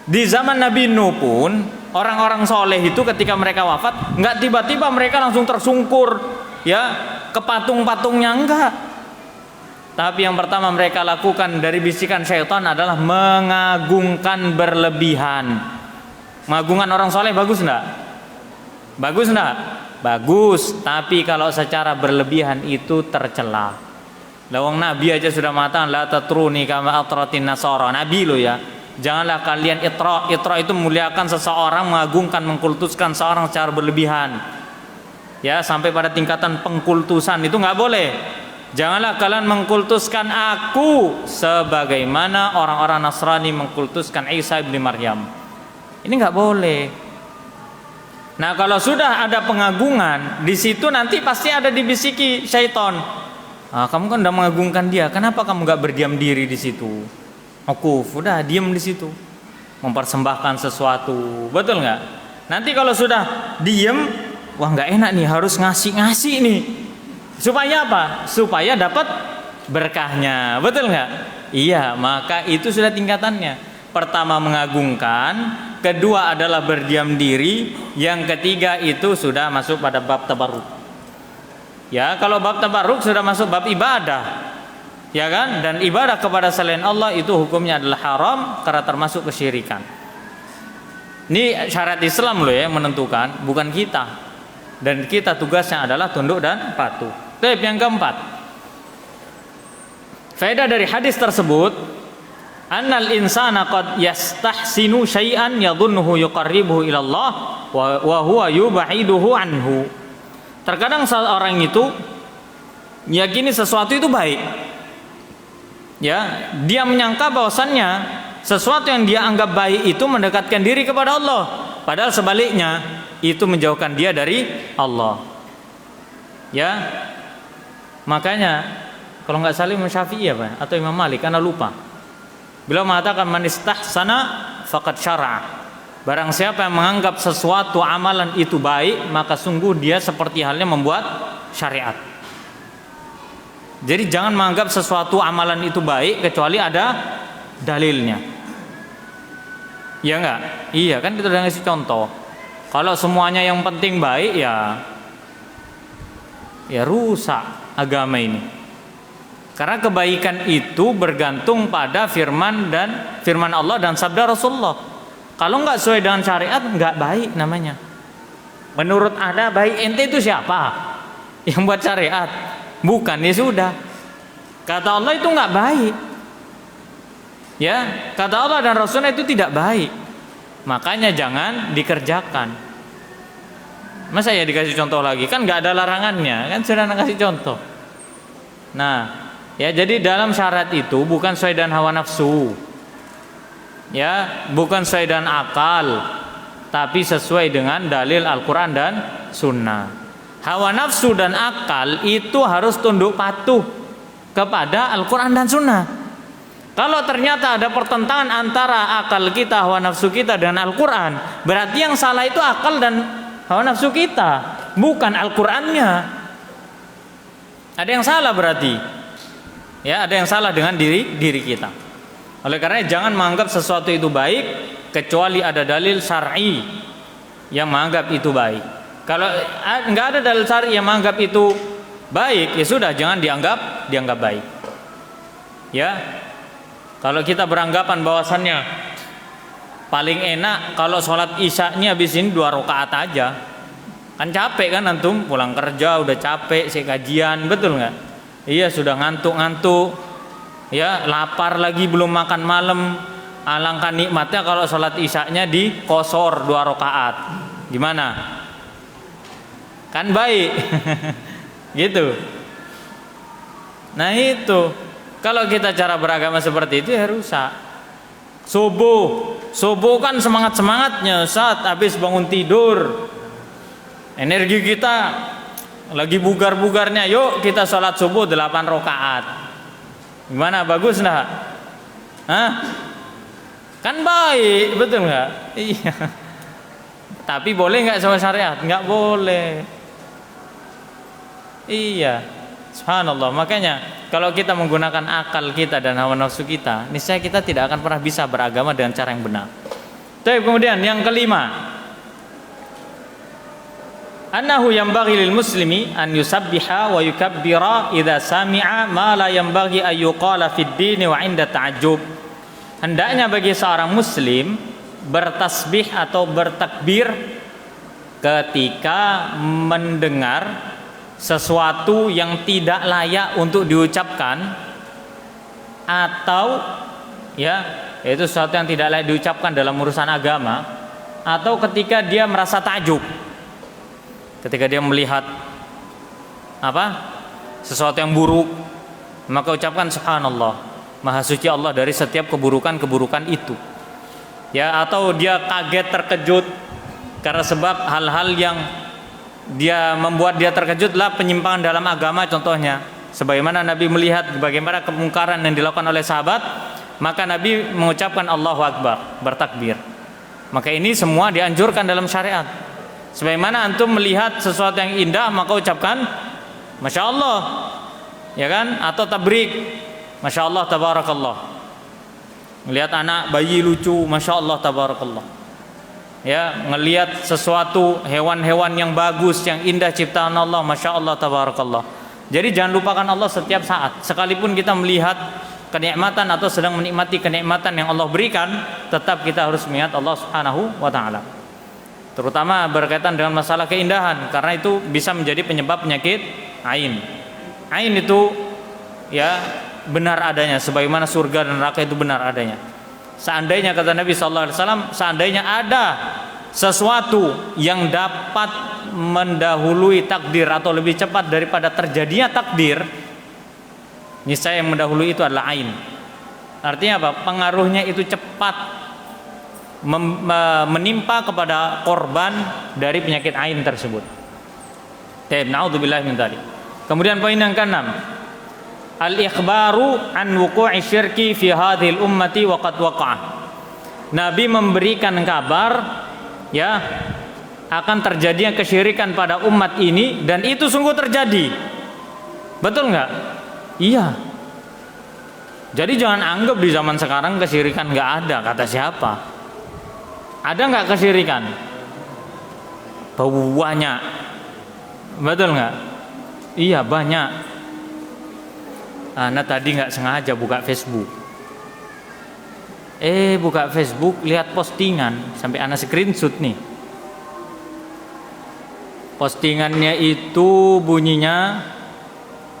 Di zaman Nabi Nuh pun orang-orang soleh itu ketika mereka wafat nggak tiba-tiba mereka langsung tersungkur ya ke patung-patungnya, enggak. Tapi yang pertama mereka lakukan dari bisikan syaitan adalah mengagungkan berlebihan. Mengagungkan orang soleh bagus enggak? Bagus enggak? Bagus. Tapi kalau secara berlebihan itu tercela. Lawang Nabi aja sudah mengatakan la tatruni kama atratin nasara. Nabi lo ya. Janganlah kalian itra. Itra itu memuliakan seseorang, mengagungkan, mengkultuskan seorang secara berlebihan. Ya, sampai pada tingkatan pengkultusan itu nggak boleh. Janganlah kalian mengkultuskan aku sebagaimana orang-orang Nasrani mengkultuskan Isa ibn Maryam. Ini nggak boleh. Nah, kalau sudah ada pengagungan, di situ nanti pasti ada dibisiki syaitan. Ah, kamu kan udah mengagungkan dia, kenapa kamu nggak berdiam diri di situ? Mukuf, udah diam di situ, mempersembahkan sesuatu, betul nggak? Nanti kalau sudah diam, wah nggak enak nih, harus ngasih nih, supaya apa? Supaya dapat berkahnya, betul nggak? Iya, maka itu sudah tingkatannya. Pertama mengagungkan, kedua adalah berdiam diri, yang ketiga itu sudah masuk pada bab tabarruk. Ya, kalau bab tabarruk sudah masuk bab ibadah. Ya kan? Dan ibadah kepada selain Allah itu hukumnya adalah haram karena termasuk kesyirikan. Ini syariat Islam loh ya menentukan, bukan kita. Dan kita tugasnya adalah tunduk dan patuh. Baik, yang keempat. Faedah dari hadis tersebut, annal insana qad yastahsinu syai'an yadhunnuhu yuqarribuhu ila Allah wa huwa yub'iduhu anhu. Terkadang seorang itu yakini sesuatu itu baik. Ya, dia menyangka bahwasannya sesuatu yang dia anggap baik itu mendekatkan diri kepada Allah, padahal sebaliknya itu menjauhkan dia dari Allah. Ya. Makanya kalau nggak salah Imam Syafi'i ya, Pak, atau Imam Malik karena lupa. Beliau mengatakan man istahsana faqad syara'a. Barang siapa yang menganggap sesuatu amalan itu baik, maka sungguh dia seperti halnya membuat syariat. Jadi jangan menganggap sesuatu amalan itu baik kecuali ada dalilnya. Iya enggak? Iya kan, kita udah ngasih contoh. Kalau semuanya yang penting baik ya rusak agama ini. Karena kebaikan itu bergantung pada firman Allah dan sabda Rasulullah. Kalau nggak sesuai dengan syariat, nggak baik namanya. Menurut Anda baik, ente itu siapa? Yang buat syariat? Bukan, ya sudah. Kata Allah itu nggak baik. Ya, kata Allah dan Rasulnya itu tidak baik. Makanya jangan dikerjakan. Masa ya dikasih contoh lagi? Kan nggak ada larangannya, kan sudah ngasih contoh. Nah, ya jadi dalam syarat itu bukan sesuai dengan hawa nafsu. Ya, bukan sesuai dengan akal, tapi sesuai dengan dalil Al-Quran dan Sunnah. Hawa nafsu dan akal itu harus tunduk patuh kepada Al-Quran dan Sunnah. Kalau ternyata ada pertentangan antara akal kita, hawa nafsu kita dengan Al-Quran, berarti yang salah itu akal dan hawa nafsu kita, bukan Al-Qurannya. Ada yang salah berarti. Ya, ada yang salah dengan diri kita. Oleh karena jangan menganggap sesuatu itu baik kecuali ada dalil syar'i yang menganggap itu baik. Kalau nggak ada dalil syar'i yang menganggap itu baik, ya sudah jangan dianggap baik. Ya, kalau kita beranggapan bahwasannya paling enak kalau sholat isya-nya habis ini 2 rakaat aja, kan capek kan antum pulang kerja udah capek, kajian, betul nggak? Iya, sudah ngantuk. Ya, lapar lagi belum makan malam. Alangkah nikmatnya kalau sholat isya-nya dikosor 2 rakaat. Gimana? Kan baik. Gitu. Nah itu, kalau kita cara beragama seperti itu ya rusak. Subuh kan semangat-semangatnya saat habis bangun tidur. Energi kita lagi bugar-bugarnya, yuk kita sholat subuh 8 rakaat. Gimana, bagus enggak? Hah? Kan baik, betul enggak? Iya. Tapi boleh enggak sama syariat? Enggak boleh. Iya. Subhanallah. Makanya kalau kita menggunakan akal kita dan hawa nafsu kita, niscaya kita tidak akan pernah bisa beragama dengan cara yang benar. Tapi kemudian yang kelima, annahu yanbaghi lil muslimi an yusabbiha wa yukabbira idza sami'a ma la yanbaghi an yuqala fid din wa 'inda ta'ajjub. Hendaknya bagi seorang muslim bertasbih atau bertakbir ketika mendengar sesuatu yang tidak layak untuk diucapkan, atau ya, yaitu sesuatu yang tidak layak diucapkan dalam urusan agama, atau ketika dia merasa takjub, ketika dia melihat sesuatu yang buruk, maka ucapkan subhanallah, maha suci Allah dari setiap keburukan-keburukan itu. Ya, atau dia kaget, terkejut karena sebab hal-hal yang dia membuat dia terkejutlah penyimpangan dalam agama contohnya. Sebagaimana Nabi melihat bagaimana kemungkaran yang dilakukan oleh sahabat, maka Nabi mengucapkan Allahu Akbar, bertakbir. Maka ini semua dianjurkan dalam syariat. Sebagaimana antum melihat sesuatu yang indah, maka ucapkan Masya Allah, ya kan? Atau tabrik, Masya Allah, tabarakallah. Melihat anak bayi lucu, Masya Allah, tabarakallah. Ya, ngelihat sesuatu hewan-hewan yang bagus, yang indah ciptaan Allah, Masya Allah, tabarakallah. Jadi jangan lupakan Allah setiap saat. Sekalipun kita melihat kenikmatan atau sedang menikmati kenikmatan yang Allah berikan, tetap kita harus mengingat Allah Subhanahu wa ta'ala. Terutama berkaitan dengan masalah keindahan, karena itu bisa menjadi penyebab penyakit ain. Ain itu ya benar adanya, sebagaimana surga dan neraka itu benar adanya. Seandainya, kata Nabi SAW, seandainya ada sesuatu yang dapat mendahului takdir atau lebih cepat daripada terjadinya takdir, niscaya yang mendahului itu adalah ain. Artinya apa? Pengaruhnya itu cepat menimpa kepada korban dari penyakit ain tersebut. Na'udzubillah min dzalik. Kemudian poin yang keenam, al-ikhbaru an wuqu'i syirki fi hadhil ummati wa qad waqa'a. Nabi memberikan kabar ya akan terjadinya kesyirikan pada umat ini, dan itu sungguh terjadi. Betul nggak? Iya. Jadi jangan anggap di zaman sekarang kesyirikan nggak ada. Kata siapa? Ada nggak kesyirikan? Banyak. Betul nggak? Iya, banyak. Ana tadi nggak sengaja buka Facebook. Buka Facebook, lihat postingan, sampai ana screenshot nih. Postingannya itu bunyinya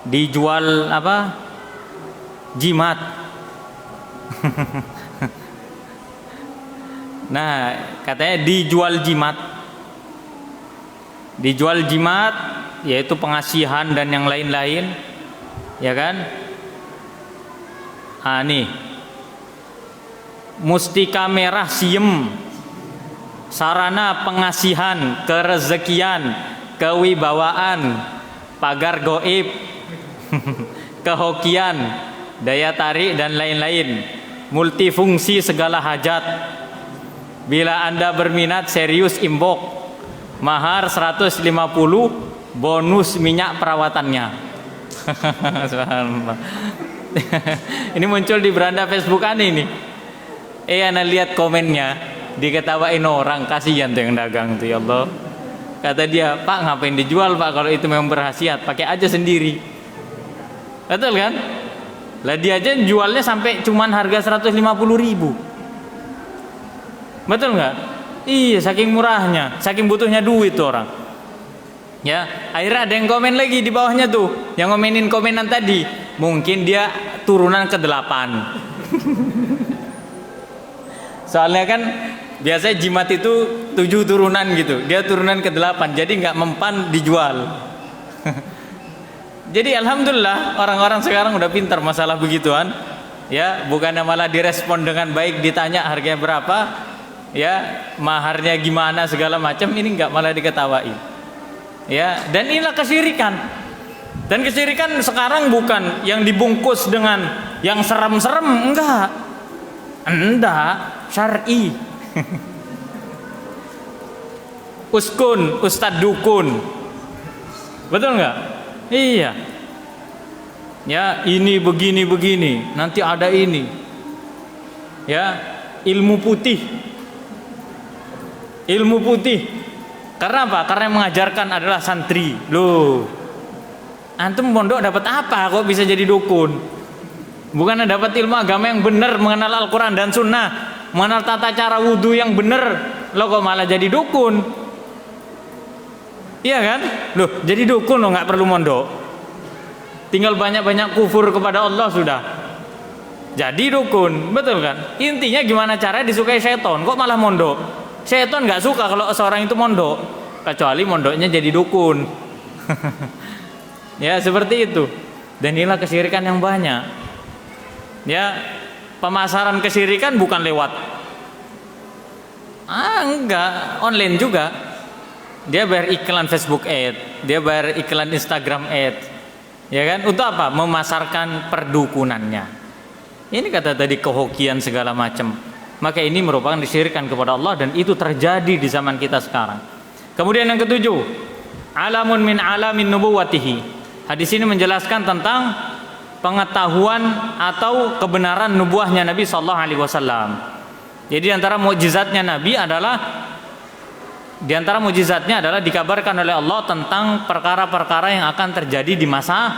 dijual jimat. Nah, katanya dijual jimat. Dijual jimat, yaitu pengasihan dan yang lain-lain, ya kan? Nih, mustika merah siem, sarana pengasihan, kerezekian, kewibawaan, pagar goib, kehokian, daya tarik dan lain-lain, multifungsi segala hajat. Bila Anda berminat, serius inbox, mahar 150, bonus minyak perawatannya. Subhanallah. Ini muncul di beranda Facebook aneh ini. Ana lihat komennya, diketawain orang, kasihan tuh yang dagang tuh, ya Allah. Kata dia, Pak, ngapain dijual Pak, kalau itu memang berkhasiat, pakai aja sendiri. Betul kan? Lah dia aja jualnya sampai cuman harga 150.000. Betul nggak? Iya, saking murahnya, saking butuhnya duit tuh orang. Ya, akhirnya ada yang komen lagi di bawahnya tuh, yang ngomenin komenan tadi. Mungkin dia turunan ke-8. Soalnya kan biasanya jimat itu 7 turunan gitu, dia turunan ke-8, jadi nggak mempan dijual. Jadi alhamdulillah orang-orang sekarang udah pintar masalah begituan. Ya, bukannya malah direspon dengan baik, ditanya harganya berapa, ya maharnya gimana segala macam, ini nggak, malah diketawain. Ya, dan inilah kesyirikan. Dan kesyirikan sekarang bukan yang dibungkus dengan yang serem-serem, enggak, syar'i. Uskun, ustad dukun, betul enggak? Iya. Ya, ini begini, nanti ada ini. Ya, ilmu putih. Ilmu putih. Karena apa? Karena yang mengajarkan adalah santri. Loh, antum pondok dapat apa kok bisa jadi dukun? Bukan dapat ilmu agama yang benar, mengenal Al-Quran dan Sunnah, mengenal tata cara wudhu yang benar, lo kok malah jadi dukun? Iya kan? Loh, jadi dukun lo nggak perlu mondok, tinggal banyak-banyak kufur kepada Allah sudah jadi dukun, betul kan? Intinya gimana caranya disukai setan, kok malah mondok? Setan nggak suka kalau seorang itu mondok, kecuali mondoknya jadi dukun. Ya seperti itu. Dan inilah kesyirikan yang banyak. Ya, pemasaran kesyirikan bukan lewat enggak, online juga. Dia bayar iklan Facebook ad, dia bayar iklan Instagram ad. Ya kan? Untuk apa? Memasarkan perdukunannya. Ini kata tadi kehokian segala macam. Maka ini merupakan disyirikkan kepada Allah dan itu terjadi di zaman kita sekarang. Kemudian yang ketujuh, alamun min alamin nubuwatihi. Hadis ini menjelaskan tentang pengetahuan atau kebenaran nubuahnya Nabi sallallahu alaihi wasallam. Jadi antara mukjizatnya Nabi adalah dikabarkan oleh Allah tentang perkara-perkara yang akan terjadi di masa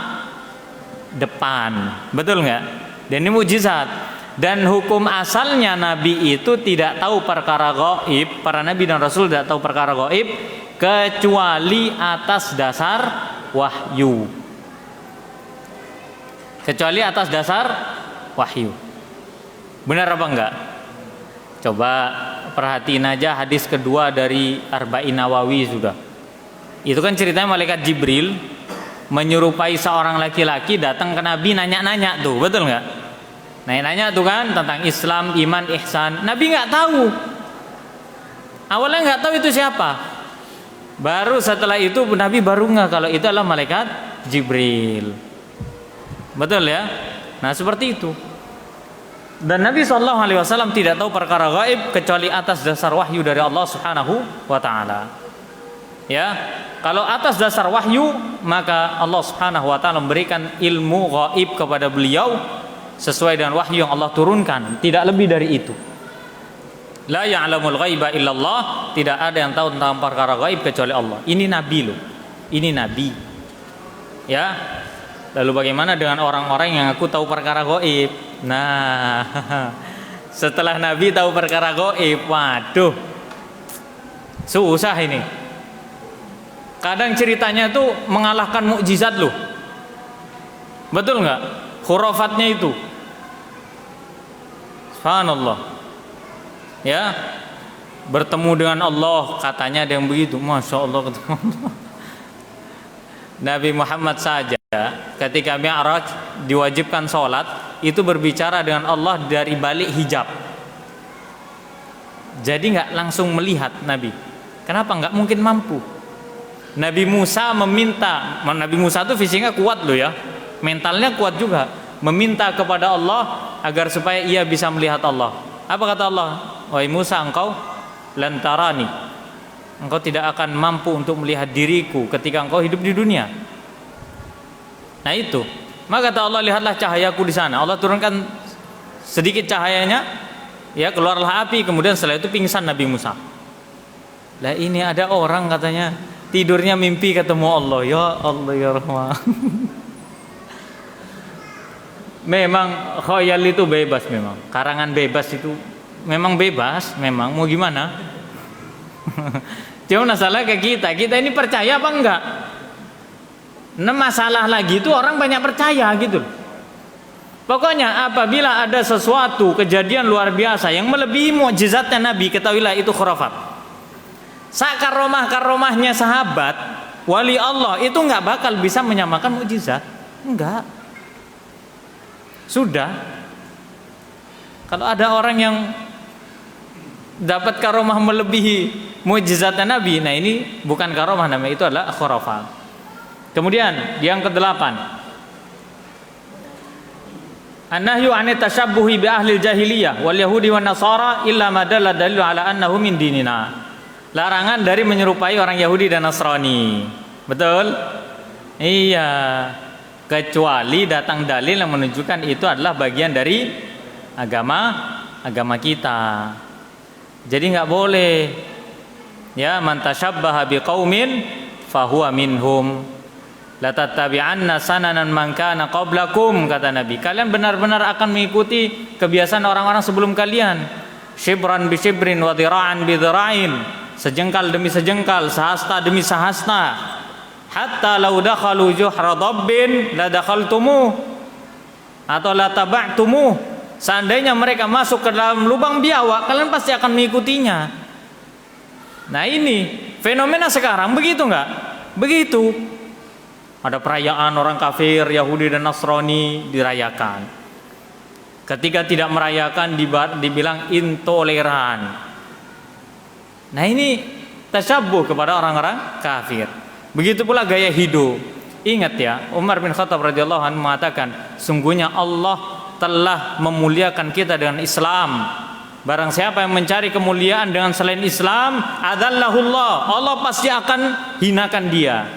depan. Betul nggak? Dan ini mukjizat. Dan hukum asalnya Nabi itu tidak tahu perkara gaib. Para Nabi dan Rasul tidak tahu perkara gaib kecuali atas dasar wahyu. Kecuali atas dasar wahyu. Benar apa enggak? Coba perhatiin aja hadis kedua dari Arba'in Nawawi sudah. Itu kan ceritanya malaikat Jibril menyerupai seorang laki-laki datang ke Nabi nanya-nanya tuh, betul enggak? Nanya-nanya tuh kan tentang Islam, iman, ihsan. Nabi enggak tahu. Awalnya enggak tahu itu siapa. Baru setelah itu Nabi baru enggak kalau itu adalah malaikat Jibril. Betul ya? Nah seperti itu. Dan Nabi SAW tidak tahu perkara gaib kecuali atas dasar wahyu dari Allah Subhanahu wa Ta'ala. Ya, kalau atas dasar wahyu maka Allah Subhanahu wa Ta'ala memberikan ilmu gaib kepada beliau sesuai dengan wahyu yang Allah turunkan, tidak lebih dari itu. La ya'lamul ghaiba illallah, tidak ada yang tahu tentang perkara gaib kecuali Allah. Ini Nabi loh. Ini Nabi. Ya. Lalu bagaimana dengan orang-orang yang aku tahu perkara gaib? Nah, setelah Nabi tahu perkara gaib, waduh, susah ini. Kadang ceritanya tuh mengalahkan mukjizat loh. Betul nggak? Khurafatnya itu. Subhanallah. Ya, bertemu dengan Allah, katanya ada yang begitu. Masya Allah ketemu Allah. Nabi Muhammad saja ketika Mi'raj diwajibkan sholat itu berbicara dengan Allah dari balik hijab. Jadi nggak langsung melihat Nabi. Kenapa? Nggak mungkin mampu. Nabi Musa meminta, Nabi Musa itu fisiknya kuat loh ya, mentalnya kuat juga, meminta kepada Allah agar supaya ia bisa melihat Allah. Apa kata Allah? Wahai Musa, engkau lantarani, engkau tidak akan mampu untuk melihat diriku ketika engkau hidup di dunia. Nah itu, maka kata Allah, lihatlah cahayaku di sana. Allah turunkan sedikit cahayanya, ya keluarlah api. Kemudian setelah itu pingsan Nabi Musa. Lah ini ada orang katanya tidurnya mimpi ketemu Allah. Ya Allah ya Rahman. Memang khayal itu bebas, memang karangan bebas itu memang bebas, memang mau gimana. Cuma masalah ke kita ini percaya apa enggak? Nah masalah lagi itu orang banyak percaya gitu. Pokoknya apabila ada sesuatu kejadian luar biasa yang melebihi mukjizatnya Nabi, ketahuilah itu khurafat. Karomah-karomahnya sahabat wali Allah itu enggak bakal bisa menyamakan mukjizat. Enggak. Sudah. Kalau ada orang yang dapat karomah melebihi mukjizatnya Nabi, nah ini bukan karomah namanya, itu adalah khurafat. Kemudian yang kedelapan, an-nahyu 'anit tasyabbuhi bi ahli jahiliyah wal yahudi wan nasara illa ma dalla dalilu ala annahu min dinina. Larangan dari menyerupai orang Yahudi dan Nasrani. Betul? Iya. kecuali datang dalil yang menunjukkan itu adalah bagian dari agama kita. Jadi nggak boleh ya, man tashabbaha biqaumin fahuwa minhum, la tattabi'anna sananan man kana qablakum, kata Nabi. Kalian benar-benar akan mengikuti kebiasaan orang-orang sebelum kalian. Shibran bi shibrin wa dhira'an bi dhira'in, sejengkal demi sejengkal, sehasta demi sehasta. Hatta law dakhalu juhra dabbin la dakhaltumuh atau la taba'tumuh. Seandainya mereka masuk ke dalam lubang biawak, kalian pasti akan mengikutinya. Nah ini fenomena sekarang begitu nggak? Begitu. Ada perayaan orang kafir Yahudi dan Nasrani dirayakan. Ketika tidak merayakan dibilang intoleran. Nah ini tasyabuh kepada orang-orang kafir. Begitu pula gaya hidup. Ingat ya, Umar bin Khattab radhiyallahu anhu mengatakan, sungguhnya Allah telah memuliakan kita dengan Islam. Barang siapa yang mencari kemuliaan dengan selain Islam, adzallahullah, Allah pasti akan hinakan dia.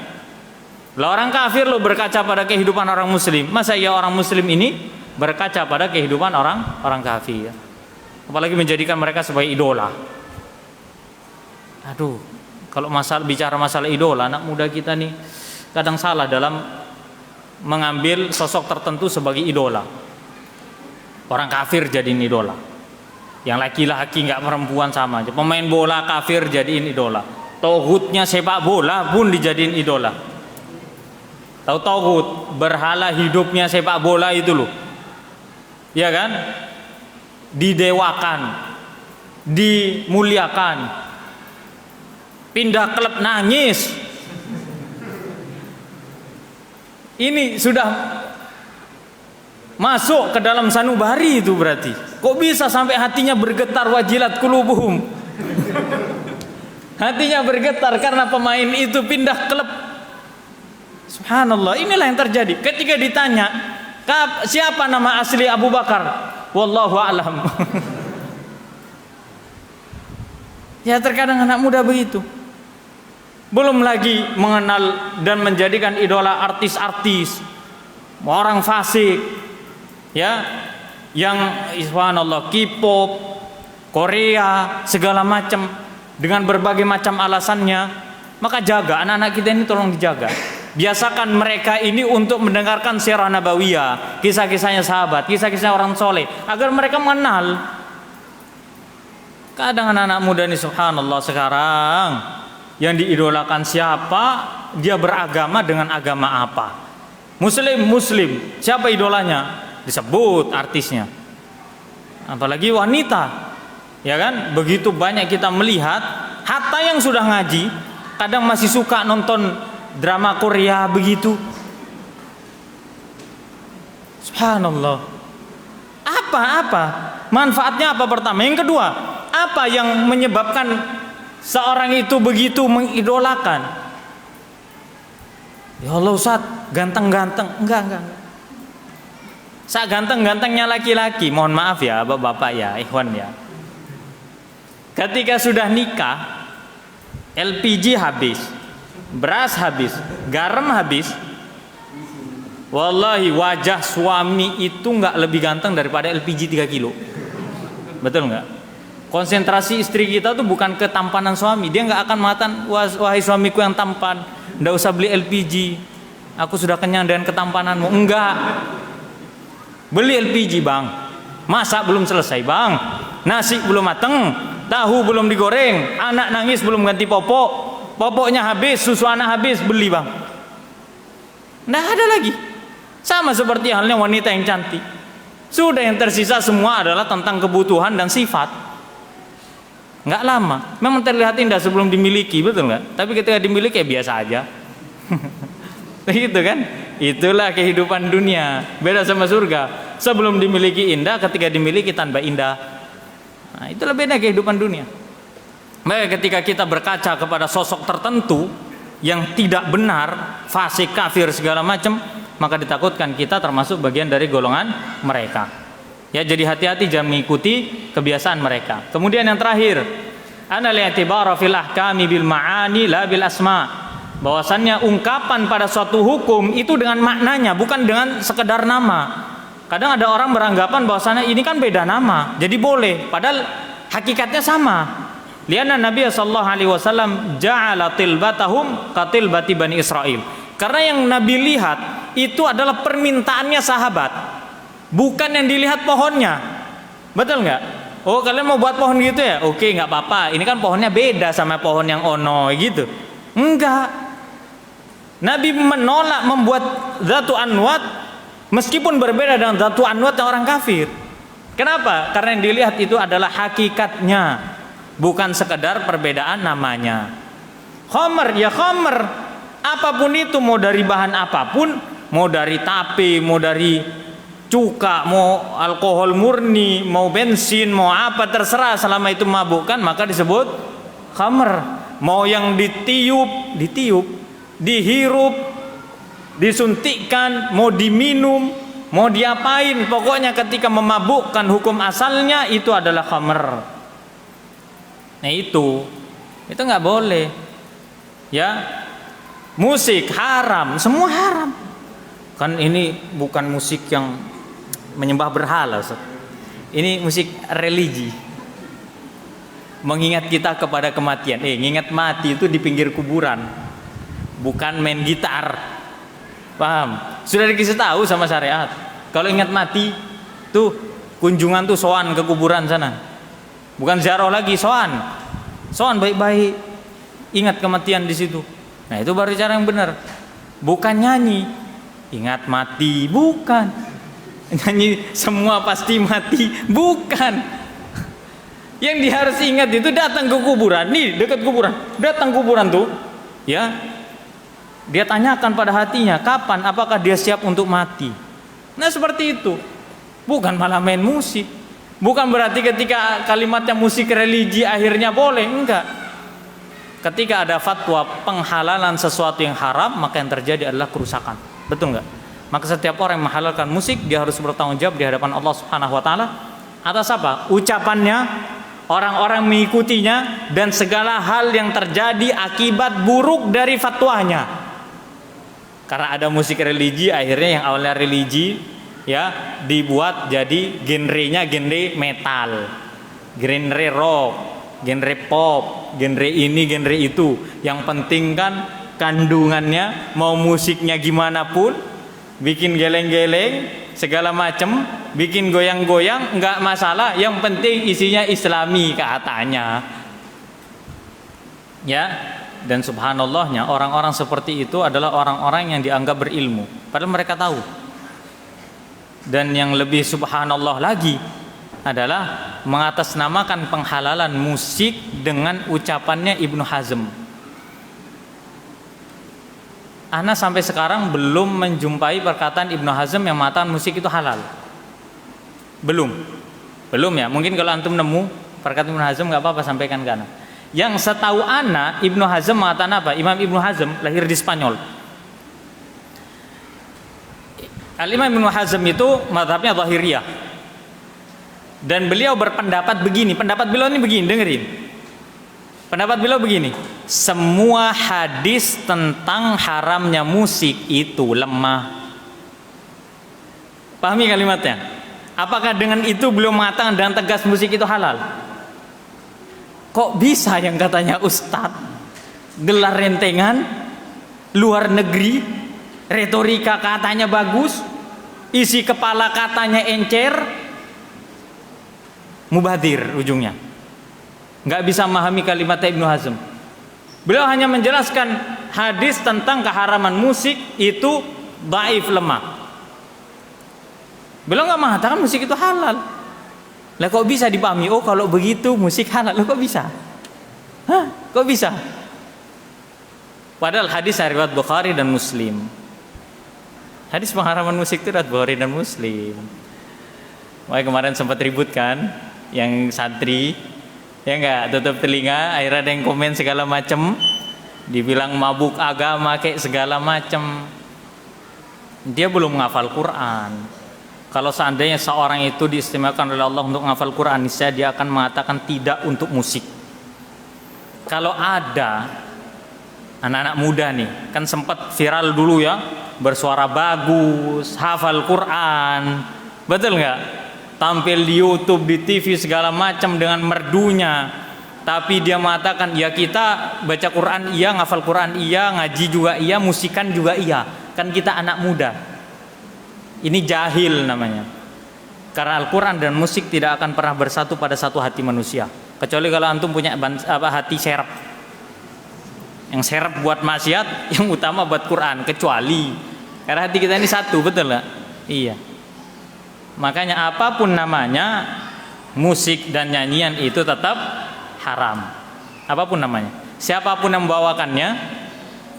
Lah orang kafir lo berkaca pada kehidupan orang muslim. Masa ya orang muslim ini berkaca pada kehidupan orang kafir? Apalagi menjadikan mereka sebagai idola. Aduh, kalau bicara masalah idola, anak muda kita nih kadang salah dalam mengambil sosok tertentu sebagai idola. Orang kafir jadiin idola. Yang laki-laki nggak perempuan sama aja. Pemain bola kafir jadiin idola. Tauhidnya sepak bola pun dijadiin idola. Tahu tauhid, berhala hidupnya sepak bola itu loh. Ya kan? Didewakan, dimuliakan. Pindah klub nangis. Ini sudah masuk ke dalam sanubari itu berarti. Kok bisa sampai hatinya bergetar, wajilat qulubuhum. Hatinya bergetar karena pemain itu pindah klub. Subhanallah, inilah yang terjadi. Ketika ditanya, siapa nama asli Abu Bakar? Wallahu a'lam. Ya terkadang anak muda begitu. Belum lagi mengenal dan menjadikan idola artis-artis, orang fasik, ya, yang subhanallah K-pop, Korea, segala macam dengan berbagai macam alasannya. Maka jaga anak-anak kita ini, tolong dijaga. Biasakan mereka ini untuk mendengarkan sirah nabawiyah, kisah-kisahnya sahabat, kisah-kisah orang soleh, agar mereka mengenal. Kadang anak-anak muda ini subhanallah sekarang yang diidolakan siapa, dia beragama dengan agama apa. Muslim, siapa idolanya? Disebut artisnya. Apalagi wanita. Ya kan? Begitu banyak kita melihat, hatta yang sudah ngaji kadang masih suka nonton drama Korea begitu. Subhanallah. Apa? Manfaatnya apa pertama? Yang kedua, apa yang menyebabkan seorang itu begitu mengidolakan? Ya Allah Ustaz, ganteng-ganteng. Enggak. Sa ganteng-gantengnya laki-laki, mohon maaf ya bapak-bapak ya, ikhwan ya. Ketika sudah nikah, LPG habis, beras habis, garam habis. Wallahi wajah suami itu enggak lebih ganteng daripada LPG 3 kilo. Betul enggak? Konsentrasi istri kita tuh bukan ketampanan suami. Dia nggak akan mengatakan, wahai suamiku yang tampan, nggak usah beli LPG, aku sudah kenyang dengan ketampananmu. Enggak. Beli LPG bang, masak belum selesai bang, nasi belum mateng, tahu belum digoreng, anak nangis belum ganti popoknya habis, susu anak habis, beli bang. Nggak ada lagi. Sama seperti halnya wanita yang cantik. Sudah yang tersisa semua adalah tentang kebutuhan dan sifat. Nggak lama, memang terlihat indah sebelum dimiliki, betul nggak? Tapi ketika dimiliki ya biasa aja. Begitu kan? Itulah kehidupan dunia. Beda sama surga. Sebelum dimiliki indah, ketika dimiliki tanpa indah. Nah, itulah beda kehidupan dunia. Maka ketika kita berkaca kepada sosok tertentu yang tidak benar, fasik, kafir segala macam, maka ditakutkan kita termasuk bagian dari golongan mereka. Ya, jadi hati-hati jangan mengikuti kebiasaan mereka. Kemudian yang terakhir, ana li'tibara fil ahkami bil ma'ani la bil asma. bahwasannya ungkapan pada suatu hukum itu dengan maknanya, bukan dengan sekedar nama. Kadang ada orang beranggapan bahwasannya ini kan beda nama, jadi boleh, padahal hakikatnya sama. Lianna Nabi sallallahu alaihi wasallam ja'ala tilbatahum katilbati Bani Israil. Karena yang Nabi lihat itu adalah permintaannya sahabat, bukan yang dilihat pohonnya. Betul nggak? Oh, kalian mau buat pohon gitu ya? Oke, nggak apa-apa. Ini kan pohonnya beda sama pohon yang ono gitu. Enggak. Nabi menolak membuat Dzatu Anwat meskipun berbeda dengan Dzatu Anwat yang orang kafir. Kenapa? Karena yang dilihat itu adalah hakikatnya, bukan sekedar perbedaan namanya. Khamr ya khamr, apapun itu, mau dari bahan apapun, mau dari tape, mau dari cuka, mau alkohol murni, mau bensin, mau apa, terserah selama itu mabukkan maka disebut khamr. Mau yang ditiup, dihirup, disuntikkan, mau diminum, mau diapain, pokoknya ketika memabukkan hukum asalnya itu adalah khamr. Nah itu nggak boleh. Ya, musik haram, semua haram. Kan ini bukan musik yang menyembah berhala, Ustaz. Ini musik religi, mengingat kita kepada kematian. Ngingat mati itu di pinggir kuburan, bukan main gitar. Paham? Sudah dikasih tahu sama syariat. Kalau ingat mati tuh kunjungan tuh soan ke kuburan sana, bukan ziarah lagi, soan baik-baik, ingat kematian di situ. Nah itu baru cara yang benar, bukan nyanyi ingat mati, bukan nyanyi semua pasti mati, bukan. Yang dia harus ingat itu datang ke kuburan, nih dekat kuburan, datang kuburan tuh, ya, dia tanyakan pada hatinya kapan, apakah dia siap untuk mati. Nah seperti itu, bukan malah main musik. Bukan berarti ketika kalimatnya musik religi akhirnya boleh, enggak. Ketika ada fatwa penghalalan sesuatu yang haram, maka yang terjadi adalah kerusakan. Betul enggak? Maka setiap orang yang menghalalkan musik, dia harus bertanggung jawab di hadapan Allah Subhanahu wa taala atas apa? Ucapannya, orang-orang mengikutinya, dan segala hal yang terjadi akibat buruk dari fatwanya. Karena ada musik religi, akhirnya yang awalnya religi ya dibuat jadi genrenya genre metal, genre rock, genre pop, genre ini, genre itu. Yang penting kan kandungannya, mau musiknya gimana pun, bikin geleng-geleng segala macam, bikin goyang-goyang, nggak masalah, yang penting isinya islami katanya. Ya, dan subhanallahnya orang-orang seperti itu adalah orang-orang yang dianggap berilmu, padahal mereka tahu. Dan yang lebih subhanallah lagi adalah mengatasnamakan penghalalan musik dengan ucapannya Ibnu Hazm. Ana sampai sekarang belum menjumpai perkataan Ibnu Hazm yang mengatakan musik itu halal. Belum ya. Mungkin kalau antum nemu perkataan Ibnu Hazm nggak apa-apa, sampaikan ke ana. Yang setahu ana, Ibnu Hazm mengatakan apa? Imam Ibnu Hazm lahir di Spanyol. Al-Imam Ibnu Hazm itu mazhabnya Zahiriyah. Dan beliau berpendapat begini, pendapat beliau ini begini, dengerin. Pendapat beliau begini, semua hadis tentang haramnya musik itu lemah. Pahami kalimatnya? Apakah dengan itu beliau mengatakan dengan tegas musik itu halal? Kok bisa yang katanya ustadz, gelar rentengan, luar negeri, retorika katanya bagus, isi kepala katanya encer, mubadir ujungnya. Nggak bisa memahami kalimat Ibnu Hazm. Beliau hanya menjelaskan hadis tentang keharaman musik itu dhaif, lemah. Beliau nggak mengatakan musik itu halal. Lah kok bisa dipahami? Oh kalau begitu musik halal. Loh kok bisa? Hah? Kok bisa? Padahal hadis riwayat Bukhari dan Muslim. Hadis pengharaman musik itu riwayat Bukhari dan Muslim. Wah kemarin sempat ribut kan, yang santri, ya enggak, tutup telinga, akhirnya ada yang komen segala macem, dibilang mabuk agama kayak segala macem. Dia belum menghafal Quran. Kalau seandainya seorang itu diistimewakan oleh Allah untuk menghafal Quran, niscaya dia akan mengatakan tidak untuk musik. Kalau ada anak-anak muda nih, kan sempat viral dulu ya, bersuara bagus, hafal Quran, betul nggak? Tampil di YouTube, di TV segala macam dengan merdunya, tapi dia mengatakan ya kita baca Quran iya, ngafal Quran iya, ngaji juga iya, musikan juga iya, kan kita anak muda. Ini jahil namanya. Karena Al-Quran dan musik tidak akan pernah bersatu pada satu hati manusia, kecuali kalau antum punya hati serap. Yang serap buat maksiat, yang utama buat Quran, kecuali karena hati kita ini satu, betul nggak? Iya. Makanya apapun namanya, musik dan nyanyian itu tetap haram. Apapun namanya, siapapun yang membawakannya,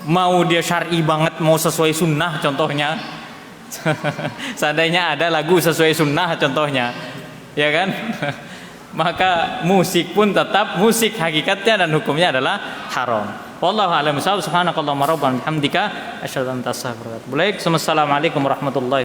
mau dia syar'i banget, mau sesuai sunnah contohnya. Seandainya ada lagu sesuai sunnah contohnya, ya kan? Maka musik pun tetap musik hakikatnya dan hukumnya adalah haram. Wallahu a'lam bishawab. Subhanakallahumma rabbana bihamdika asyhadu an la ilaha illa anta astaghfiruka wa atubu ilaik. Assalamualaikum warahmatullahi